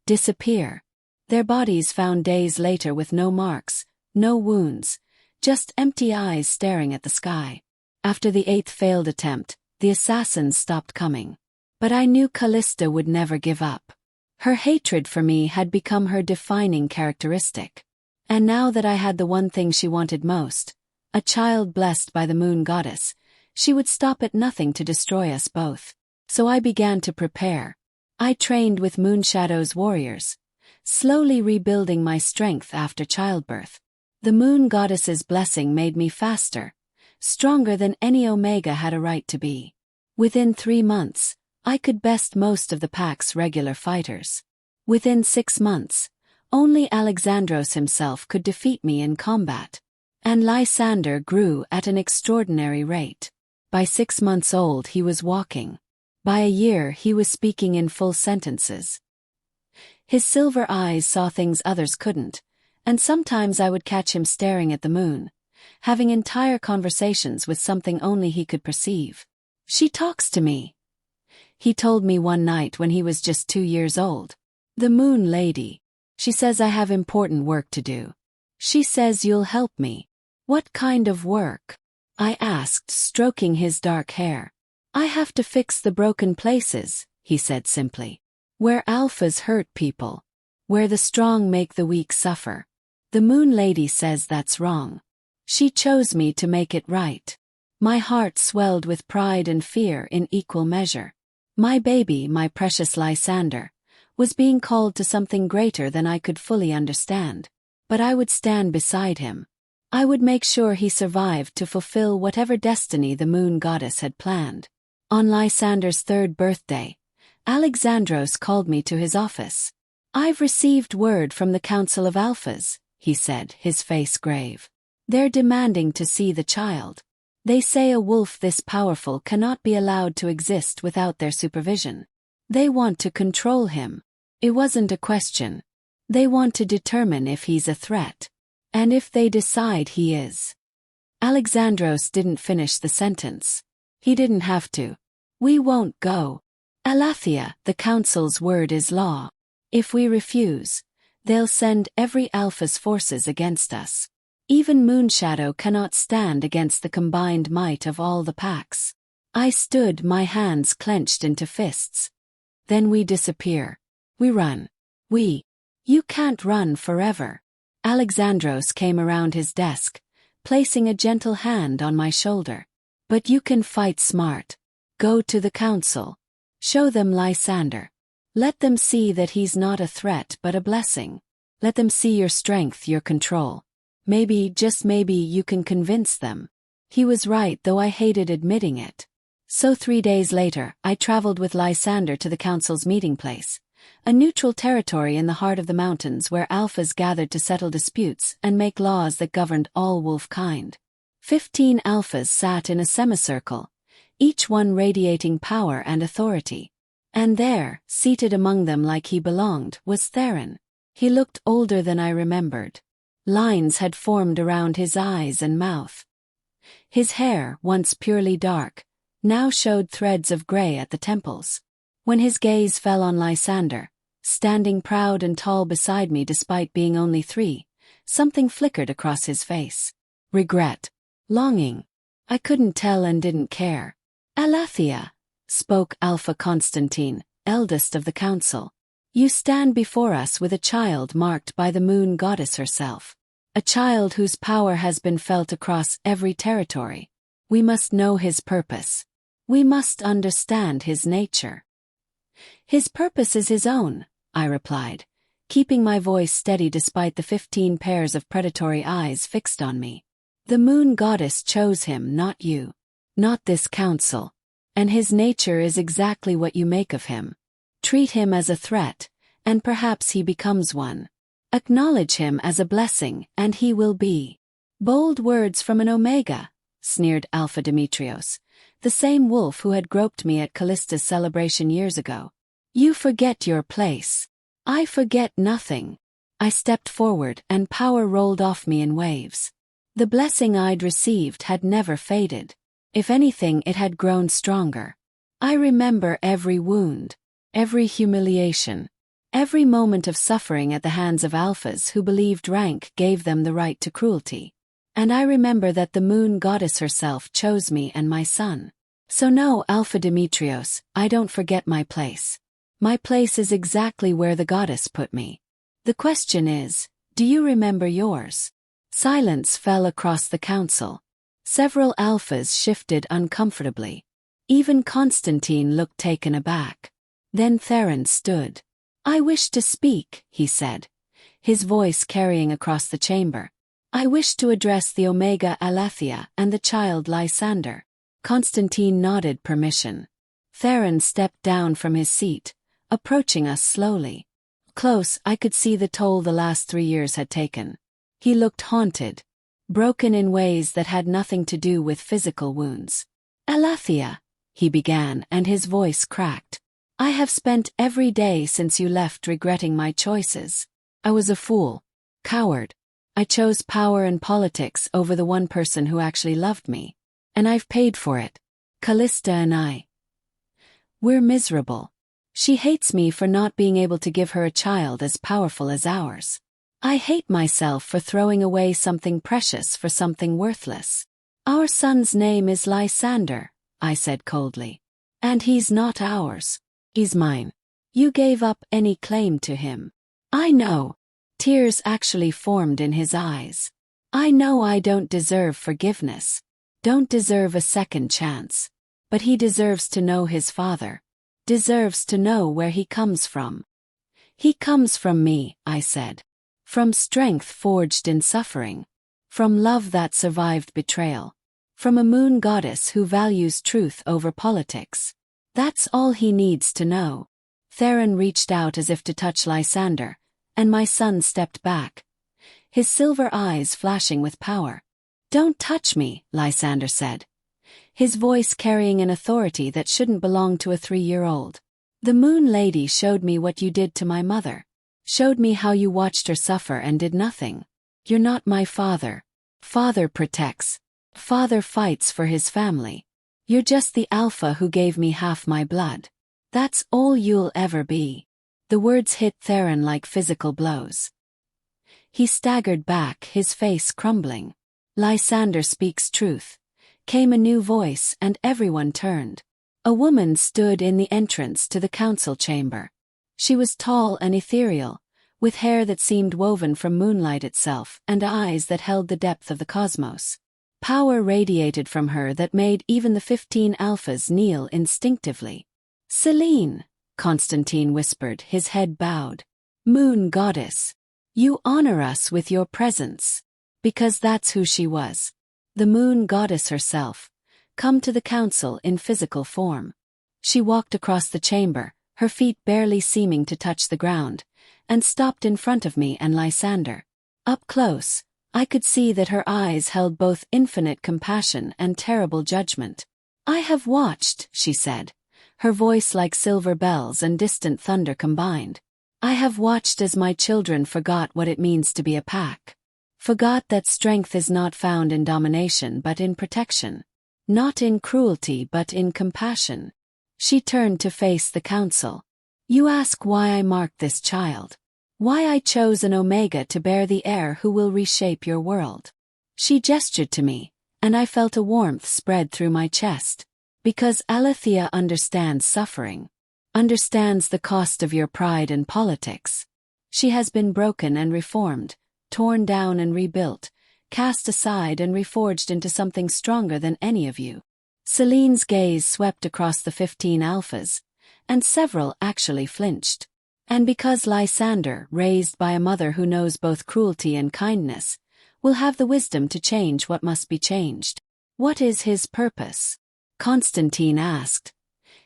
disappear. Their bodies found days later with no marks, no wounds, just empty eyes staring at the sky. After the 8th failed attempt, the assassins stopped coming. But I knew Callista would never give up. Her hatred for me had become her defining characteristic. And now that I had the one thing she wanted most, a child blessed by the moon goddess, she would stop at nothing to destroy us both. So I began to prepare. I trained with Moonshadow's warriors, slowly rebuilding my strength after childbirth. The moon goddess's blessing made me faster, stronger than any Omega had a right to be. Within 3 months, I could best most of the pack's regular fighters. Within 6 months, only Alexandros himself could defeat me in combat. And Lysander grew at an extraordinary rate. By 6 months old he was walking. By a year he was speaking in full sentences. His silver eyes saw things others couldn't, and sometimes I would catch him staring at the moon, having entire conversations with something only he could perceive. "She talks to me," he told me one night when he was just 2 years old. "The moon lady. She says I have important work to do. She says you'll help me." "What kind of work?" I asked, stroking his dark hair. "I have to fix the broken places," he said simply. "Where alphas hurt people. Where the strong make the weak suffer. The moon lady says that's wrong. She chose me to make it right." My heart swelled with pride and fear in equal measure. My baby, my precious Lysander, was being called to something greater than I could fully understand. But I would stand beside him. I would make sure he survived to fulfill whatever destiny the moon goddess had planned. On Lysander's 3rd birthday, Alexandros called me to his office. "I've received word from the Council of Alphas," he said, his face grave. "They're demanding to see the child. They say a wolf this powerful cannot be allowed to exist without their supervision. They want to control him. It wasn't a question. They want to determine if he's a threat. And if they decide he is." Alexandros didn't finish the sentence. He didn't have to. "We won't go. Aletheia, the council's word is law. If we refuse, they'll send every Alpha's forces against us. Even Moonshadow cannot stand against the combined might of all the packs." I stood, my hands clenched into fists. "Then we disappear. We run. You can't run forever." Alexandros came around his desk, placing a gentle hand on my shoulder. "But you can fight smart. Go to the council. Show them Lysander. Let them see that he's not a threat but a blessing. Let them see your strength, your control. Maybe, just maybe, you can convince them." He was right, though I hated admitting it. So 3 days later, I traveled with Lysander to the council's meeting place, a neutral territory in the heart of the mountains where alphas gathered to settle disputes and make laws that governed all wolf kind. 15 alphas sat in a semicircle, each one radiating power and authority. And there, seated among them like he belonged, was Theron. He looked older than I remembered. Lines had formed around his eyes and mouth. His hair, once purely dark, now showed threads of gray at the temples. When his gaze fell on Lysander, standing proud and tall beside me despite being only 3, something flickered across his face. Regret. Longing. I couldn't tell and didn't care. "Aletheia," spoke Alpha Constantine, eldest of the council. "You stand before us with a child marked by the moon goddess herself. A child whose power has been felt across every territory. We must know his purpose. We must understand his nature." "His purpose is his own," I replied, keeping my voice steady despite the 15 pairs of predatory eyes fixed on me. "The moon goddess chose him, not you. Not this council. And his nature is exactly what you make of him. Treat him as a threat, and perhaps he becomes one. Acknowledge him as a blessing, and he will be. Bold words from an Omega, sneered Alpha Demetrios, the same wolf who had groped me at Callista's celebration years ago. You forget your place. I forget nothing. I stepped forward and power rolled off me in waves. The blessing I'd received had never faded. If anything, it had grown stronger. I remember every wound, every humiliation, every moment of suffering at the hands of alphas who believed rank gave them the right to cruelty. And I remember that the moon goddess herself chose me and my son. So no, Alpha Demetrios, I don't forget my place. My place is exactly where the goddess put me. The question is, do you remember yours? Silence fell across the council. Several alphas shifted uncomfortably. Even Constantine looked taken aback. Then Theron stood. I wish to speak, he said, his voice carrying across the chamber. I wish to address the Omega Aletheia and the child Lysander. Constantine nodded permission. Theron stepped down from his seat, approaching us slowly. Close, I could see the toll the last 3 years had taken. He looked haunted, broken in ways that had nothing to do with physical wounds. Aletheia, he began, and his voice cracked. I have spent every day since you left regretting my choices. I was a fool, coward. I chose power and politics over the one person who actually loved me. And I've paid for it. Callista and we're miserable. She hates me for not being able to give her a child as powerful as ours. I hate myself for throwing away something precious for something worthless. Our son's name is Lysander, I said coldly. And he's not ours. He's mine. You gave up any claim to him. I know. Tears actually formed in his eyes. I know I don't deserve forgiveness. Don't deserve a second chance. But he deserves to know his father. Deserves to know where he comes from. He comes from me, I said. From strength forged in suffering. From love that survived betrayal. From a moon goddess who values truth over politics. That's all he needs to know. Theron reached out as if to touch Lysander, and my son stepped back, his silver eyes flashing with power. Don't touch me, Lysander said, his voice carrying an authority that shouldn't belong to a 3-year-old. The Moon Lady showed me what you did to my mother. Showed me how you watched her suffer and did nothing. You're not my father. Father protects. Father fights for his family. You're just the alpha who gave me half my blood. That's all you'll ever be. The words hit Theron like physical blows. He staggered back, his face crumbling. Lysander speaks truth. Came a new voice, and everyone turned. A woman stood in the entrance to the council chamber. She was tall and ethereal, with hair that seemed woven from moonlight itself and eyes that held the depth of the cosmos. Power radiated from her that made even the 15 alphas kneel instinctively. Selene, Constantine whispered, his head bowed. Moon goddess, you honor us with your presence. Because that's who she was. The moon goddess herself, come to the council in physical form. She walked across the chamber, her feet barely seeming to touch the ground, and stopped in front of me and Lysander. Up close, I could see that her eyes held both infinite compassion and terrible judgment. I have watched, she said, her voice like silver bells and distant thunder combined. I have watched as my children forgot what it means to be a pack. Forgot that strength is not found in domination but in protection. Not in cruelty but in compassion. She turned to face the council. You ask why I marked this child. Why I chose an Omega to bear the heir who will reshape your world. She gestured to me, and I felt a warmth spread through my chest. Because Aletheia understands suffering. Understands the cost of your pride and politics. She has been broken and reformed, torn down and rebuilt, cast aside and reforged into something stronger than any of you. Selene's gaze swept across the 15 alphas, and several actually flinched. And because Lysander, raised by a mother who knows both cruelty and kindness, will have the wisdom to change what must be changed. What is his purpose? Constantine asked,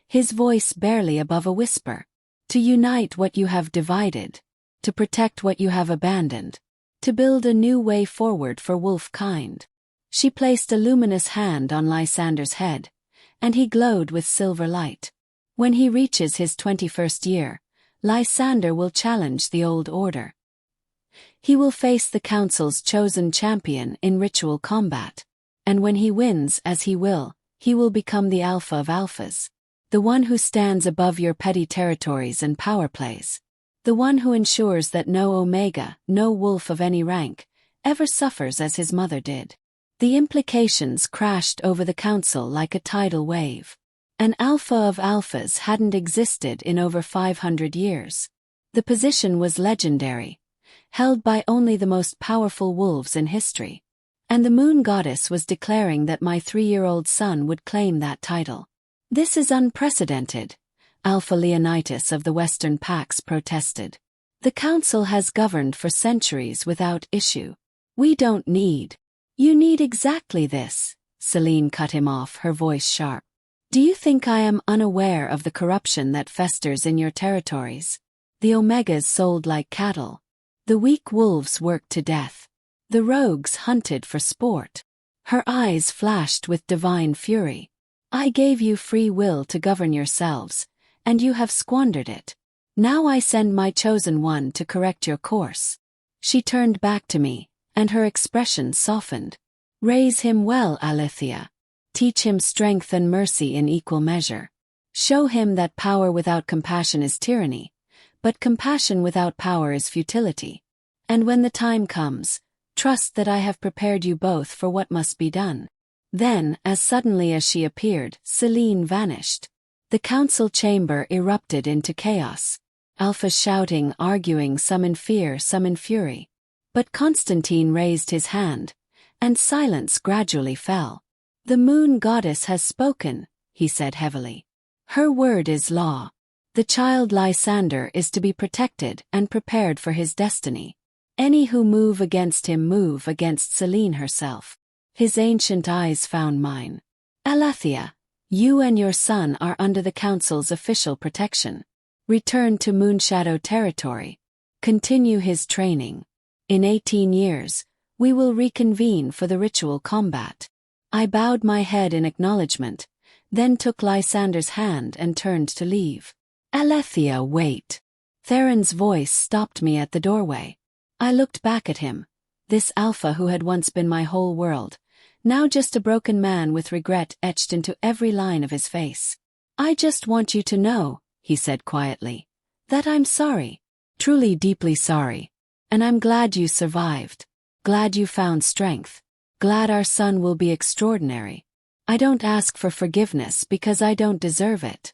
his voice barely above a whisper. To unite what you have divided. to protect what you have abandoned, to build a new way forward for wolf kind. She placed a luminous hand on Lysander's head, and he glowed with silver light. When he reaches his 21st year, Lysander will challenge the old order. He will face the council's chosen champion in ritual combat. And when he wins, as he will become the Alpha of Alphas. The one who stands above your petty territories and power plays. The one who ensures that no Omega, no wolf of any rank, ever suffers as his mother did. The implications crashed over the council like a tidal wave. An Alpha of Alphas hadn't existed in over 500 years. The position was legendary, held by only the most powerful wolves in history. And the moon goddess was declaring that my 3-year-old son would claim that title. This is unprecedented, Alpha Leonidas of the Western Pax protested. The council has governed for centuries without issue. We don't need. You need exactly this, Selene cut him off, her voice sharp. Do you think I am unaware of the corruption that festers in your territories? The Omegas sold like cattle. The weak wolves worked to death. The rogues hunted for sport. Her eyes flashed with divine fury. I gave you free will to govern yourselves, and you have squandered it. Now I send my chosen one to correct your course. She turned back to me, and her expression softened. Raise him well, Aletheia. Teach him strength and mercy in equal measure. Show him that power without compassion is tyranny, but compassion without power is futility. And when the time comes, trust that I have prepared you both for what must be done. Then, as suddenly as she appeared, Selene vanished. The council chamber erupted into chaos. Alphas shouting, arguing, some in fear, some in fury. But Constantine raised his hand, and silence gradually fell. The moon goddess has spoken, he said heavily. Her word is law. The child Lysander is to be protected and prepared for his destiny. Any who move against him move against Selene herself. His ancient eyes found mine. Aletheia, you and your son are under the council's official protection. Return to Moonshadow territory. Continue his training. In 18 years, we will reconvene for the ritual combat. I bowed my head in acknowledgement, then took Lysander's hand and turned to leave. Aletheia, wait. Theron's voice stopped me at the doorway. I looked back at him, this Alpha who had once been my whole world, now just a broken man with regret etched into every line of his face. I just want you to know, he said quietly, that I'm sorry, truly deeply sorry, and I'm glad you survived, glad you found strength, glad our son will be extraordinary. I don't ask for forgiveness because I don't deserve it.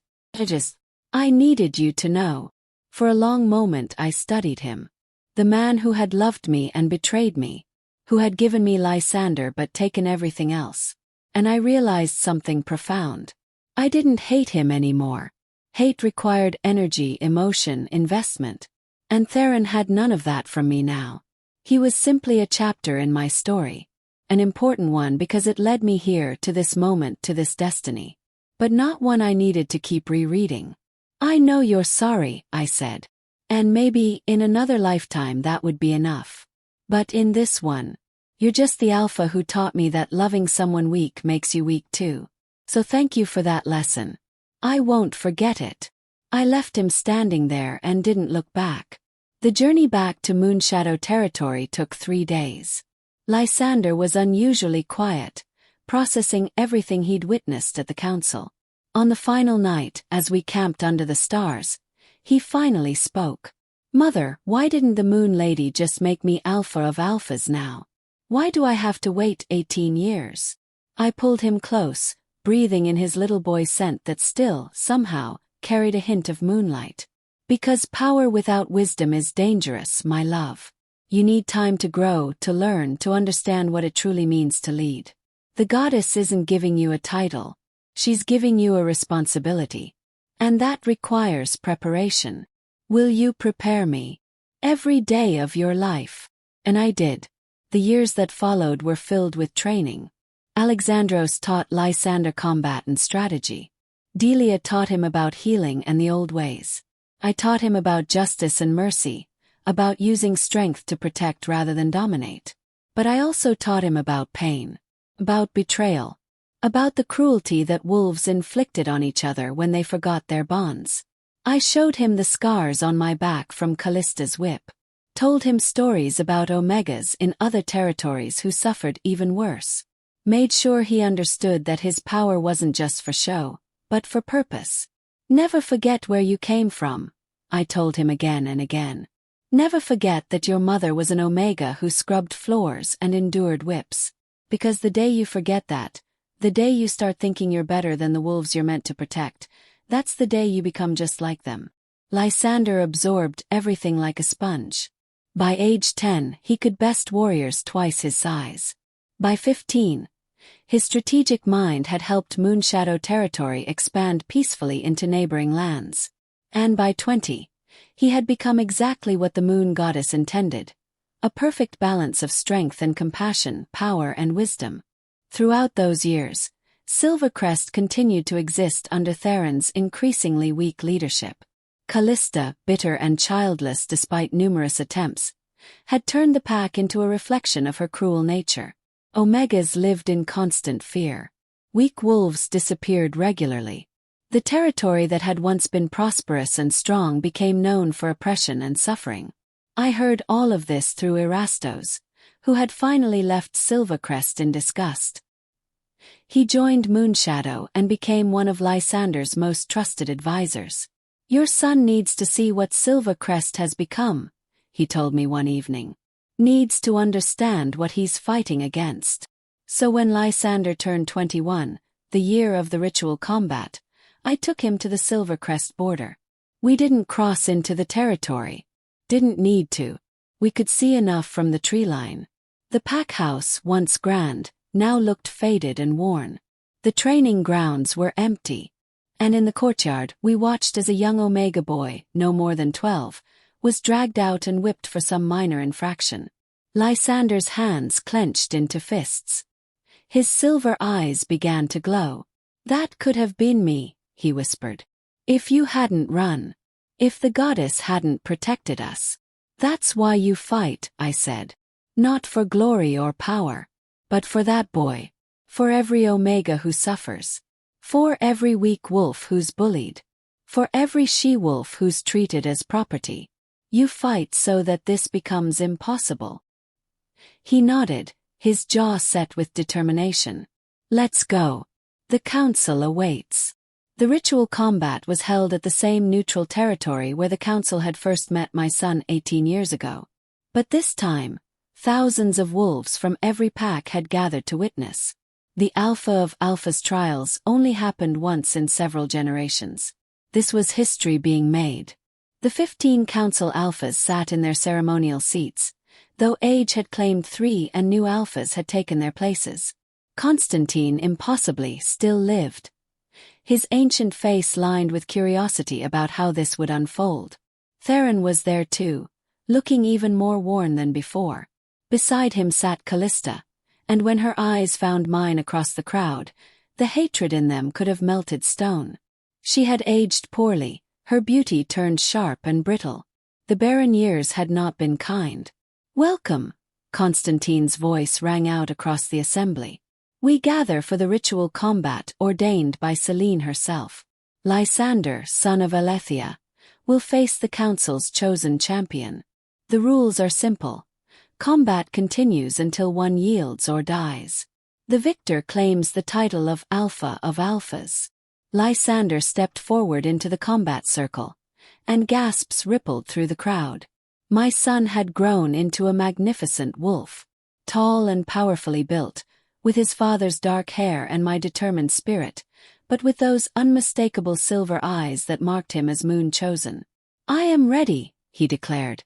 I needed you to know. For a long moment I studied him. The man who had loved me and betrayed me, who had given me Lysander but taken everything else. And I realized something profound. I didn't hate him anymore. Hate required energy, emotion, investment. And Theron had none of that from me now. He was simply a chapter in my story. An important one because it led me here to this moment, to this destiny. But not one I needed to keep rereading. I know you're sorry, I said. And maybe in another lifetime that would be enough. But in this one, you're just the Alpha who taught me that loving someone weak makes you weak too. So thank you for that lesson. I won't forget it. I left him standing there and didn't look back. The journey back to Moonshadow territory took 3 days. Lysander was unusually quiet, processing everything he'd witnessed at the council. On the final night, as we camped under the stars, he finally spoke. Mother, why didn't the Moon Lady just make me Alpha of Alphas now? Why do I have to wait 18 years? I pulled him close, breathing in his little boy scent that still, somehow, carried a hint of moonlight. Because power without wisdom is dangerous, my love. You need time to grow, to learn, to understand what it truly means to lead. The goddess isn't giving you a title. She's giving you a responsibility. And that requires preparation. Will you prepare me? Every day of your life. And I did. The years that followed were filled with training. Alexandros taught Lysander combat and strategy. Delia taught him about healing and the old ways. I taught him about justice and mercy, about using strength to protect rather than dominate. But I also taught him about pain, about betrayal, about the cruelty that wolves inflicted on each other when they forgot their bonds. I showed him the scars on my back from Callista's whip, told him stories about omegas in other territories who suffered even worse, made sure he understood that his power wasn't just for show, but for purpose. Never forget where you came from, I told him again and again. Never forget that your mother was an omega who scrubbed floors and endured whips. Because the day you forget that, the day you start thinking you're better than the wolves you're meant to protect, that's the day you become just like them. Lysander absorbed everything like a sponge. By age 10, he could best warriors twice his size. By 15, his strategic mind had helped Moonshadow territory expand peacefully into neighboring lands. And by 20, he had become exactly what the moon goddess intended, a perfect balance of strength and compassion, power and wisdom. Throughout those years, Silvercrest continued to exist under Theron's increasingly weak leadership. Callista, bitter and childless despite numerous attempts, had turned the pack into a reflection of her cruel nature. Omegas lived in constant fear. Weak wolves disappeared regularly. The territory that had once been prosperous and strong became known for oppression and suffering. I heard all of this through Erastos, who had finally left Silvercrest in disgust. He joined Moonshadow and became one of Lysander's most trusted advisors. Your son needs to see what Silvercrest has become, he told me one evening. Needs to understand what he's fighting against. So when Lysander turned 21, the year of the ritual combat, I took him to the Silvercrest border. We didn't cross into the territory. Didn't need to. We could see enough from the tree line. The pack house, once grand, now looked faded and worn. The training grounds were empty. And in the courtyard, we watched as a young Omega boy, no more than 12, was dragged out and whipped for some minor infraction. Lysander's hands clenched into fists. His silver eyes began to glow. That could have been me, he whispered. If you hadn't run. If the goddess hadn't protected us. That's why you fight, I said. Not for glory or power. But for that boy. For every Omega who suffers. For every weak wolf who's bullied. For every she-wolf who's treated as property. You fight so that this becomes impossible. He nodded, his jaw set with determination. Let's go. The council awaits. The ritual combat was held at the same neutral territory where the council had first met my son 18 years ago. But this time, thousands of wolves from every pack had gathered to witness. The Alpha of Alpha's trials only happened once in several generations. This was history being made. The 15 council Alphas sat in their ceremonial seats, though age had claimed 3 and new Alphas had taken their places. Constantine, impossibly, still lived. His ancient face lined with curiosity about how this would unfold. Theron was there too, looking even more worn than before. Beside him sat Callista, and when her eyes found mine across the crowd, the hatred in them could have melted stone. She had aged poorly, her beauty turned sharp and brittle. The barren years had not been kind. Welcome, Constantine's voice rang out across the assembly. We gather for the ritual combat ordained by Selene herself. Lysander, son of Aletheia, will face the council's chosen champion. The rules are simple. Combat continues until one yields or dies. The victor claims the title of Alpha of Alphas. Lysander stepped forward into the combat circle, and gasps rippled through the crowd. My son had grown into a magnificent wolf, tall and powerfully built, with his father's dark hair and my determined spirit, but with those unmistakable silver eyes that marked him as moon chosen. I am ready, he declared,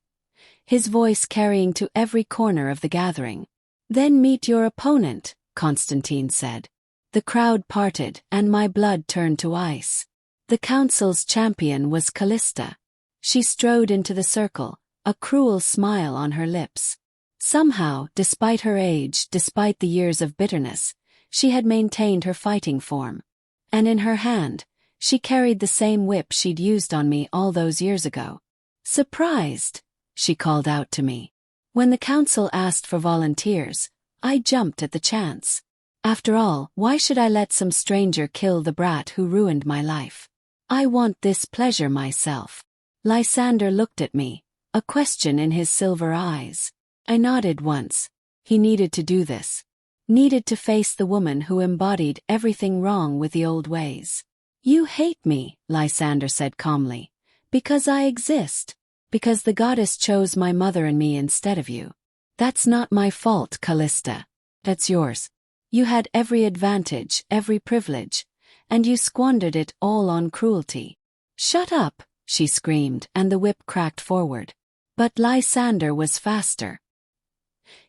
his voice carrying to every corner of the gathering. Then meet your opponent, Constantine said. The crowd parted, and my blood turned to ice. The council's champion was Callista. She strode into the circle, a cruel smile on her lips. Somehow, despite her age, despite the years of bitterness, she had maintained her fighting form. And in her hand, she carried the same whip she'd used on me all those years ago. Surprised, she called out to me. When the council asked for volunteers, I jumped at the chance. After all, why should I let some stranger kill the brat who ruined my life? I want this pleasure myself. Lysander looked at me, a question in his silver eyes. I nodded once. He needed to do this. Needed to face the woman who embodied everything wrong with the old ways. You hate me, Lysander said calmly. Because I exist. Because the goddess chose my mother and me instead of you. That's not my fault, Callista. That's yours. You had every advantage, every privilege, and you squandered it all on cruelty. Shut up, she screamed, and the whip cracked forward. But Lysander was faster.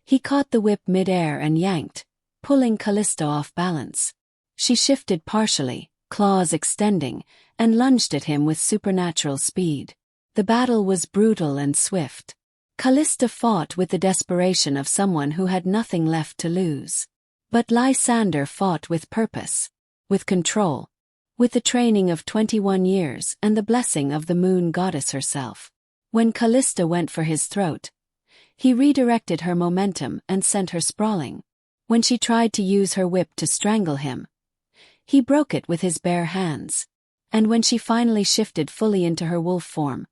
He caught the whip mid-air and yanked, pulling Callista off balance. She shifted partially, claws extending, and lunged at him with supernatural speed. The battle was brutal and swift. Callista fought with the desperation of someone who had nothing left to lose. But Lysander fought with purpose, with control, with the training of 21 years and the blessing of the moon goddess herself. When Callista went for his throat, he redirected her momentum and sent her sprawling. When she tried to use her whip to strangle him, he broke it with his bare hands. And when she finally shifted fully into her wolf form,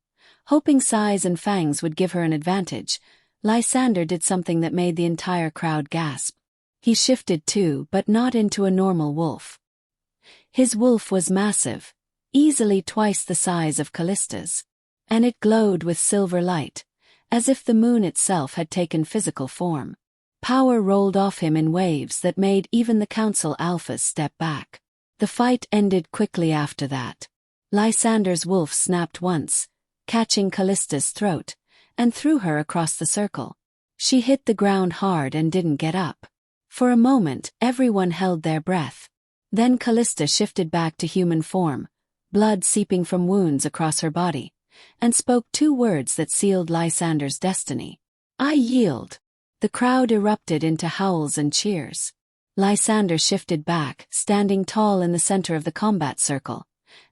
hoping size and fangs would give her an advantage, Lysander did something that made the entire crowd gasp. He shifted too, but not into a normal wolf. His wolf was massive, easily twice the size of Callista's, and it glowed with silver light, as if the moon itself had taken physical form. Power rolled off him in waves that made even the council alphas step back. The fight ended quickly after that. Lysander's wolf snapped once, catching Callista's throat, and threw her across the circle. She hit the ground hard and didn't get up. For a moment, everyone held their breath. Then Callista shifted back to human form, blood seeping from wounds across her body, and spoke two words that sealed Lysander's destiny. I yield. The crowd erupted into howls and cheers. Lysander shifted back, standing tall in the center of the combat circle,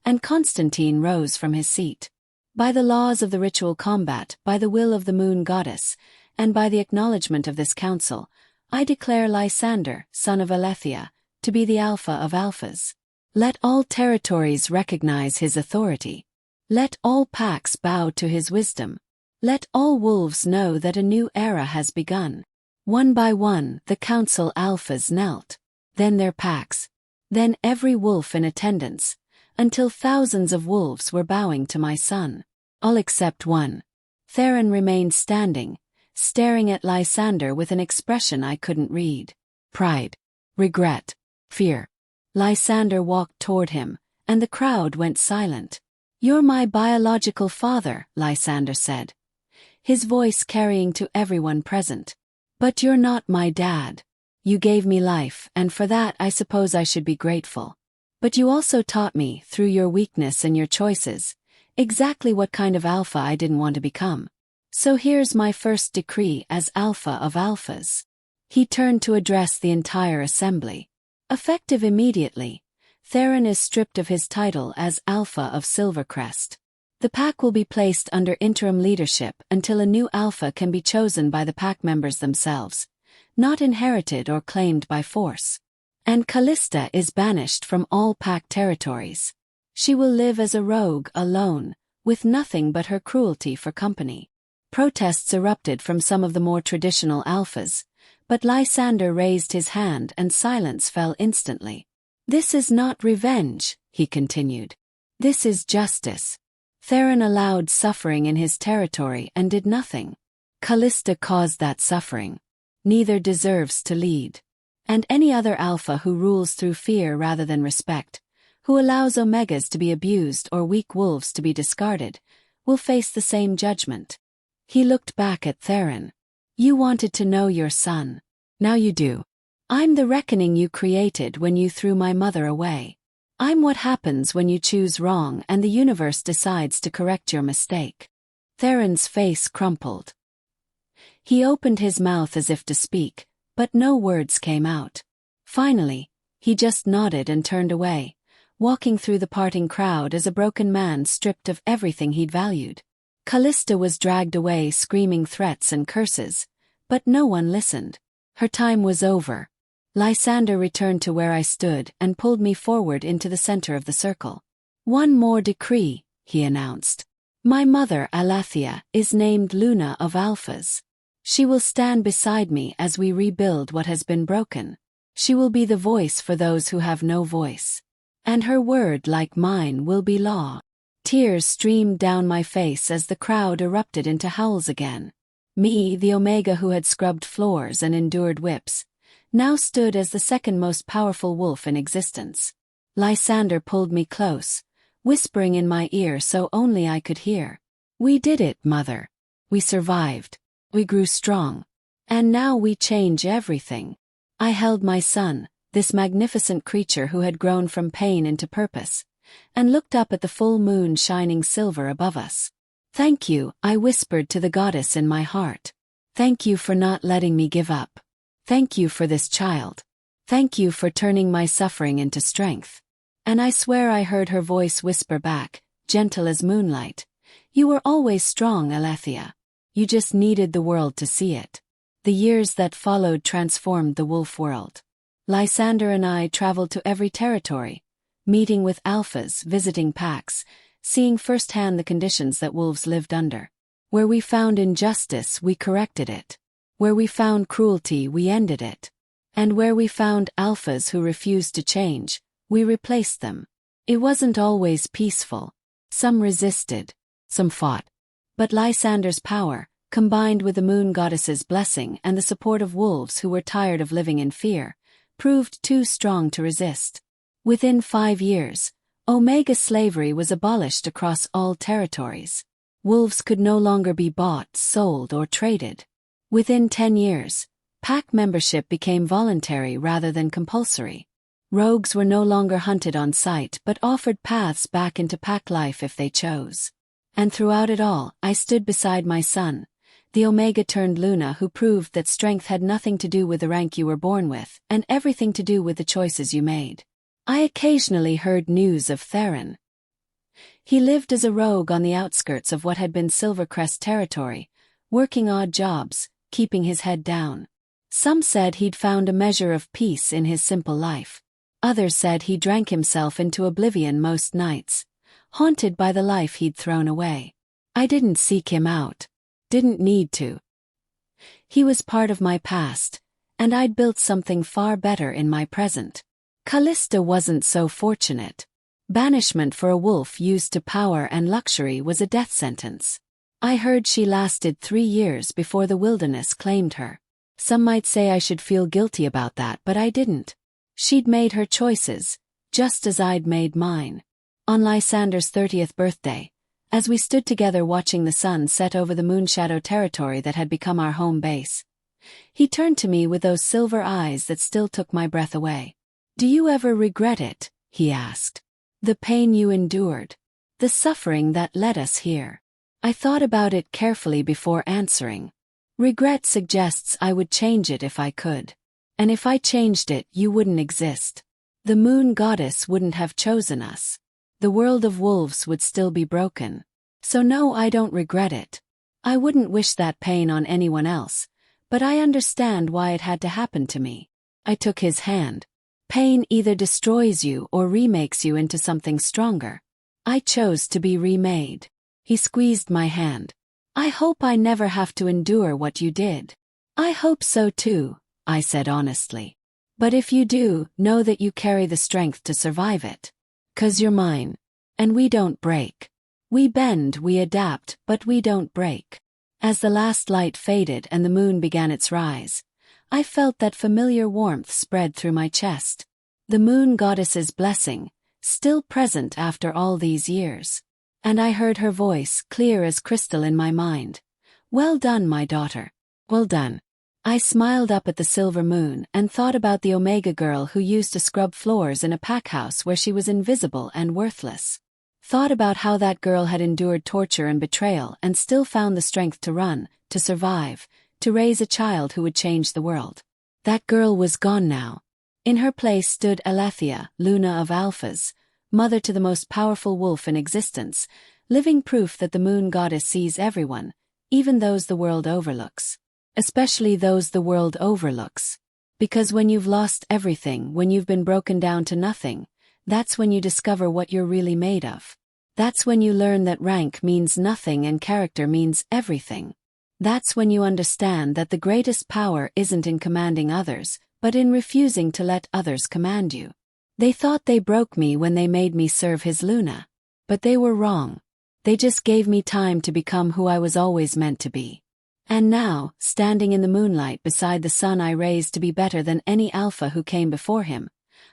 and Constantine rose from his seat. By the laws of the ritual combat, by the will of the moon goddess, and by the acknowledgement of this council, I declare Lysander, son of Aletheia, to be the Alpha of Alphas. Let all territories recognize his authority. Let all packs bow to his wisdom. Let all wolves know that a new era has begun. One by one, the council alphas knelt. Then their packs. Then every wolf in attendance, until thousands of wolves were bowing to my son. All except one. Theron remained standing, staring at Lysander with an expression I couldn't read. Pride. Regret. Fear. Lysander walked toward him, and the crowd went silent. You're my biological father, Lysander said, his voice carrying to everyone present. But you're not my dad. You gave me life, and for that I suppose I should be grateful. But you also taught me, through your weakness and your choices, exactly what kind of alpha I didn't want to become. So here's my first decree as Alpha of Alphas. He turned to address the entire assembly. Effective immediately, Theron is stripped of his title as Alpha of Silvercrest. The pack will be placed under interim leadership until a new alpha can be chosen by the pack members themselves, not inherited or claimed by force. And Callista is banished from all pack territories. She will live as a rogue alone, with nothing but her cruelty for company. Protests erupted from some of the more traditional alphas, but Lysander raised his hand and silence fell instantly. This is not revenge, he continued. This is justice. Theron allowed suffering in his territory and did nothing. Callista caused that suffering. Neither deserves to lead. And any other alpha who rules through fear rather than respect, who allows omegas to be abused or weak wolves to be discarded, will face the same judgment. He looked back at Theron. You wanted to know your son. Now you do. I'm the reckoning you created when you threw my mother away. I'm what happens when you choose wrong and the universe decides to correct your mistake. Theron's face crumpled. He opened his mouth as if to speak, but no words came out. Finally, he just nodded and turned away, walking through the parting crowd as a broken man stripped of everything he'd valued. Callista was dragged away screaming threats and curses, but no one listened. Her time was over. Lysander returned to where I stood and pulled me forward into the center of the circle. "One more decree," he announced. "My mother, Aletheia, is named Luna of Alphas. She will stand beside me as we rebuild what has been broken. She will be the voice for those who have no voice. And her word, like mine, will be law." Tears streamed down my face as the crowd erupted into howls again. Me, the Omega who had scrubbed floors and endured whips, now stood as the second most powerful wolf in existence. Lysander pulled me close, whispering in my ear so only I could hear. "We did it, Mother. We survived. We grew strong. And now we change everything." I held my son, this magnificent creature who had grown from pain into purpose, and looked up at the full moon shining silver above us. "Thank you," I whispered to the goddess in my heart. "Thank you for not letting me give up. Thank you for this child. Thank you for turning my suffering into strength." And I swear I heard her voice whisper back, gentle as moonlight, "You were always strong, Aletheia. You just needed the world to see it." The years that followed transformed the wolf world. Lysander and I traveled to every territory, meeting with alphas, visiting packs, seeing firsthand the conditions that wolves lived under. Where we found injustice, we corrected it. Where we found cruelty, we ended it. And where we found alphas who refused to change, we replaced them. It wasn't always peaceful. Some resisted, some fought. But Lysander's power, combined with the moon goddess's blessing and the support of wolves who were tired of living in fear, proved too strong to resist. Within 5 years, Omega slavery was abolished across all territories. Wolves could no longer be bought, sold, or traded. Within 10 years, pack membership became voluntary rather than compulsory. Rogues were no longer hunted on sight but offered paths back into pack life if they chose. And throughout it all, I stood beside my son, the Omega turned Luna, who proved that strength had nothing to do with the rank you were born with and everything to do with the choices you made. I occasionally heard news of Theron. He lived as a rogue on the outskirts of what had been Silvercrest territory, working odd jobs, keeping his head down. Some said he'd found a measure of peace in his simple life. Others said he drank himself into oblivion most nights, haunted by the life he'd thrown away. I didn't seek him out. Didn't need to. He was part of my past, and I'd built something far better in my present. Callista wasn't so fortunate. Banishment for a wolf used to power and luxury was a death sentence. I heard she lasted 3 years before the wilderness claimed her. Some might say I should feel guilty about that, but I didn't. She'd made her choices, just as I'd made mine. On Lysander's 30th birthday, as we stood together watching the sun set over the moonshadow territory that had become our home base, he turned to me with those silver eyes that still took my breath away. "Do you ever regret it?" he asked. "The pain you endured? The suffering that led us here?" I thought about it carefully before answering. Regret suggests I would change it if I could. And if I changed it, you wouldn't exist. The moon goddess wouldn't have chosen us. The world of wolves would still be broken. So no, I don't regret it. I wouldn't wish that pain on anyone else, but I understand why it had to happen to me. I took his hand. Pain either destroys you or remakes you into something stronger. I chose to be remade. He squeezed my hand. "I hope I never have to endure what you did." "I hope so too," I said honestly. "But if you do, know that you carry the strength to survive it. 'Cause you're mine. And we don't break. We bend, we adapt, but we don't break." As the last light faded and the moon began its rise, I felt that familiar warmth spread through my chest. The moon goddess's blessing, still present after all these years. And I heard her voice, clear as crystal in my mind. "Well done, my daughter. Well done." I smiled up at the silver moon and thought about the Omega girl who used to scrub floors in a pack house where she was invisible and worthless. Thought about how that girl had endured torture and betrayal and still found the strength to run, to survive, to raise a child who would change the world. That girl was gone now. In her place stood Aletheia, Luna of Alphas, mother to the most powerful wolf in existence, living proof that the moon goddess sees everyone, even those the world overlooks. Especially those the world overlooks. Because when you've lost everything, when you've been broken down to nothing, that's when you discover what you're really made of. That's when you learn that rank means nothing and character means everything. That's when you understand that the greatest power isn't in commanding others, but in refusing to let others command you. They thought they broke me when they made me serve his Luna. But they were wrong. They just gave me time to become who I was always meant to be. And now, standing in the moonlight beside the sun I raised to be better than any Alpha who came before him,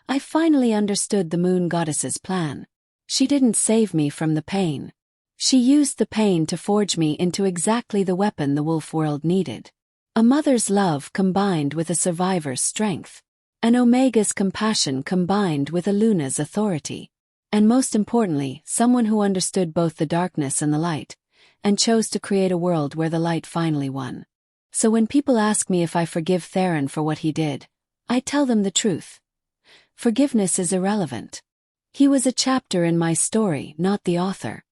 I finally understood the moon goddess's plan. She didn't save me from the pain. She used the pain to forge me into exactly the weapon the wolf world needed. A mother's love combined with a survivor's strength. An Omega's compassion combined with a Luna's authority. And most importantly, someone who understood both the darkness and the light, and chose to create a world where the light finally won. So when people ask me if I forgive Theron for what he did, I tell them the truth. Forgiveness is irrelevant. He was a chapter in my story, not the author.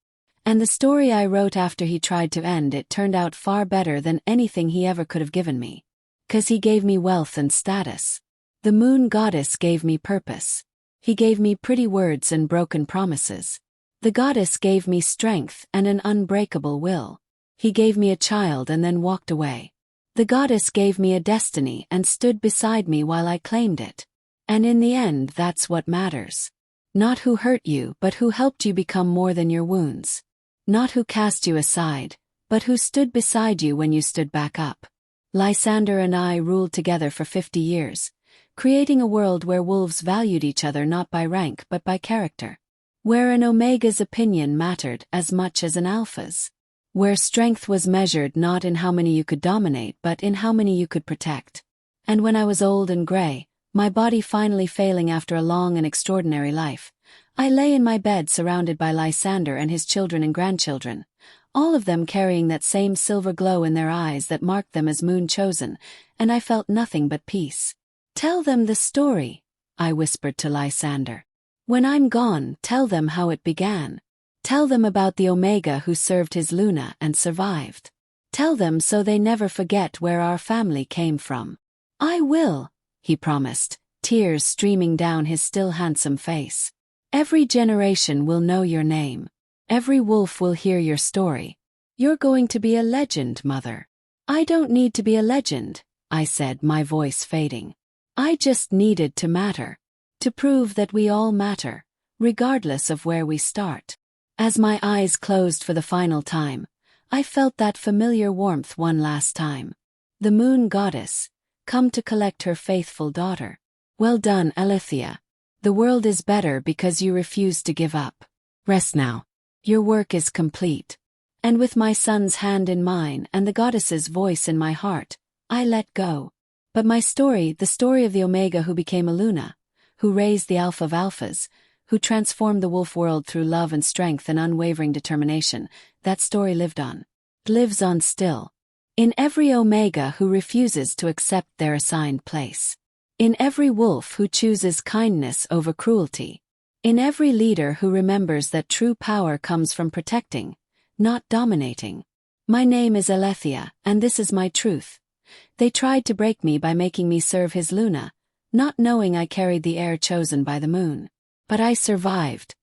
And the story I wrote after he tried to end it turned out far better than anything he ever could have given me. 'Cause he gave me wealth and status. The moon goddess gave me purpose. He gave me pretty words and broken promises. The goddess gave me strength and an unbreakable will. He gave me a child and then walked away. The goddess gave me a destiny and stood beside me while I claimed it. And in the end, that's what matters. Not who hurt you, but who helped you become more than your wounds. Not who cast you aside, but who stood beside you when you stood back up. Lysander and I ruled together for 50 years, creating a world where wolves valued each other not by rank but by character. Where an Omega's opinion mattered as much as an Alpha's. Where strength was measured not in how many you could dominate but in how many you could protect. And when I was old and gray, my body finally failing after a long and extraordinary life, I lay in my bed surrounded by Lysander and his children and grandchildren, all of them carrying that same silver glow in their eyes that marked them as moon-chosen, and I felt nothing but peace. "Tell them the story," I whispered to Lysander. "When I'm gone, tell them how it began. Tell them about the Omega who served his Luna and survived. Tell them so they never forget where our family came from." "I will," he promised, tears streaming down his still handsome face. "Every generation will know your name. Every wolf will hear your story. You're going to be a legend, Mother." "I don't need to be a legend," I said, my voice fading. "I just needed to matter. To prove that we all matter, regardless of where we start." As my eyes closed for the final time, I felt that familiar warmth one last time. The moon goddess, come to collect her faithful daughter. "Well done, Aletheia. The world is better because you refused to give up. Rest now. Your work is complete." And with my son's hand in mine and the goddess's voice in my heart, I let go. But my story, the story of the Omega who became a Luna, who raised the Alpha of Alphas, who transformed the wolf world through love and strength and unwavering determination, that story lived on. It lives on still. In every Omega who refuses to accept their assigned place. In every wolf who chooses kindness over cruelty. In every leader who remembers that true power comes from protecting, not dominating. My name is Aletheia, and this is my truth. They tried to break me by making me serve his Luna, not knowing I carried the heir chosen by the moon. But I survived.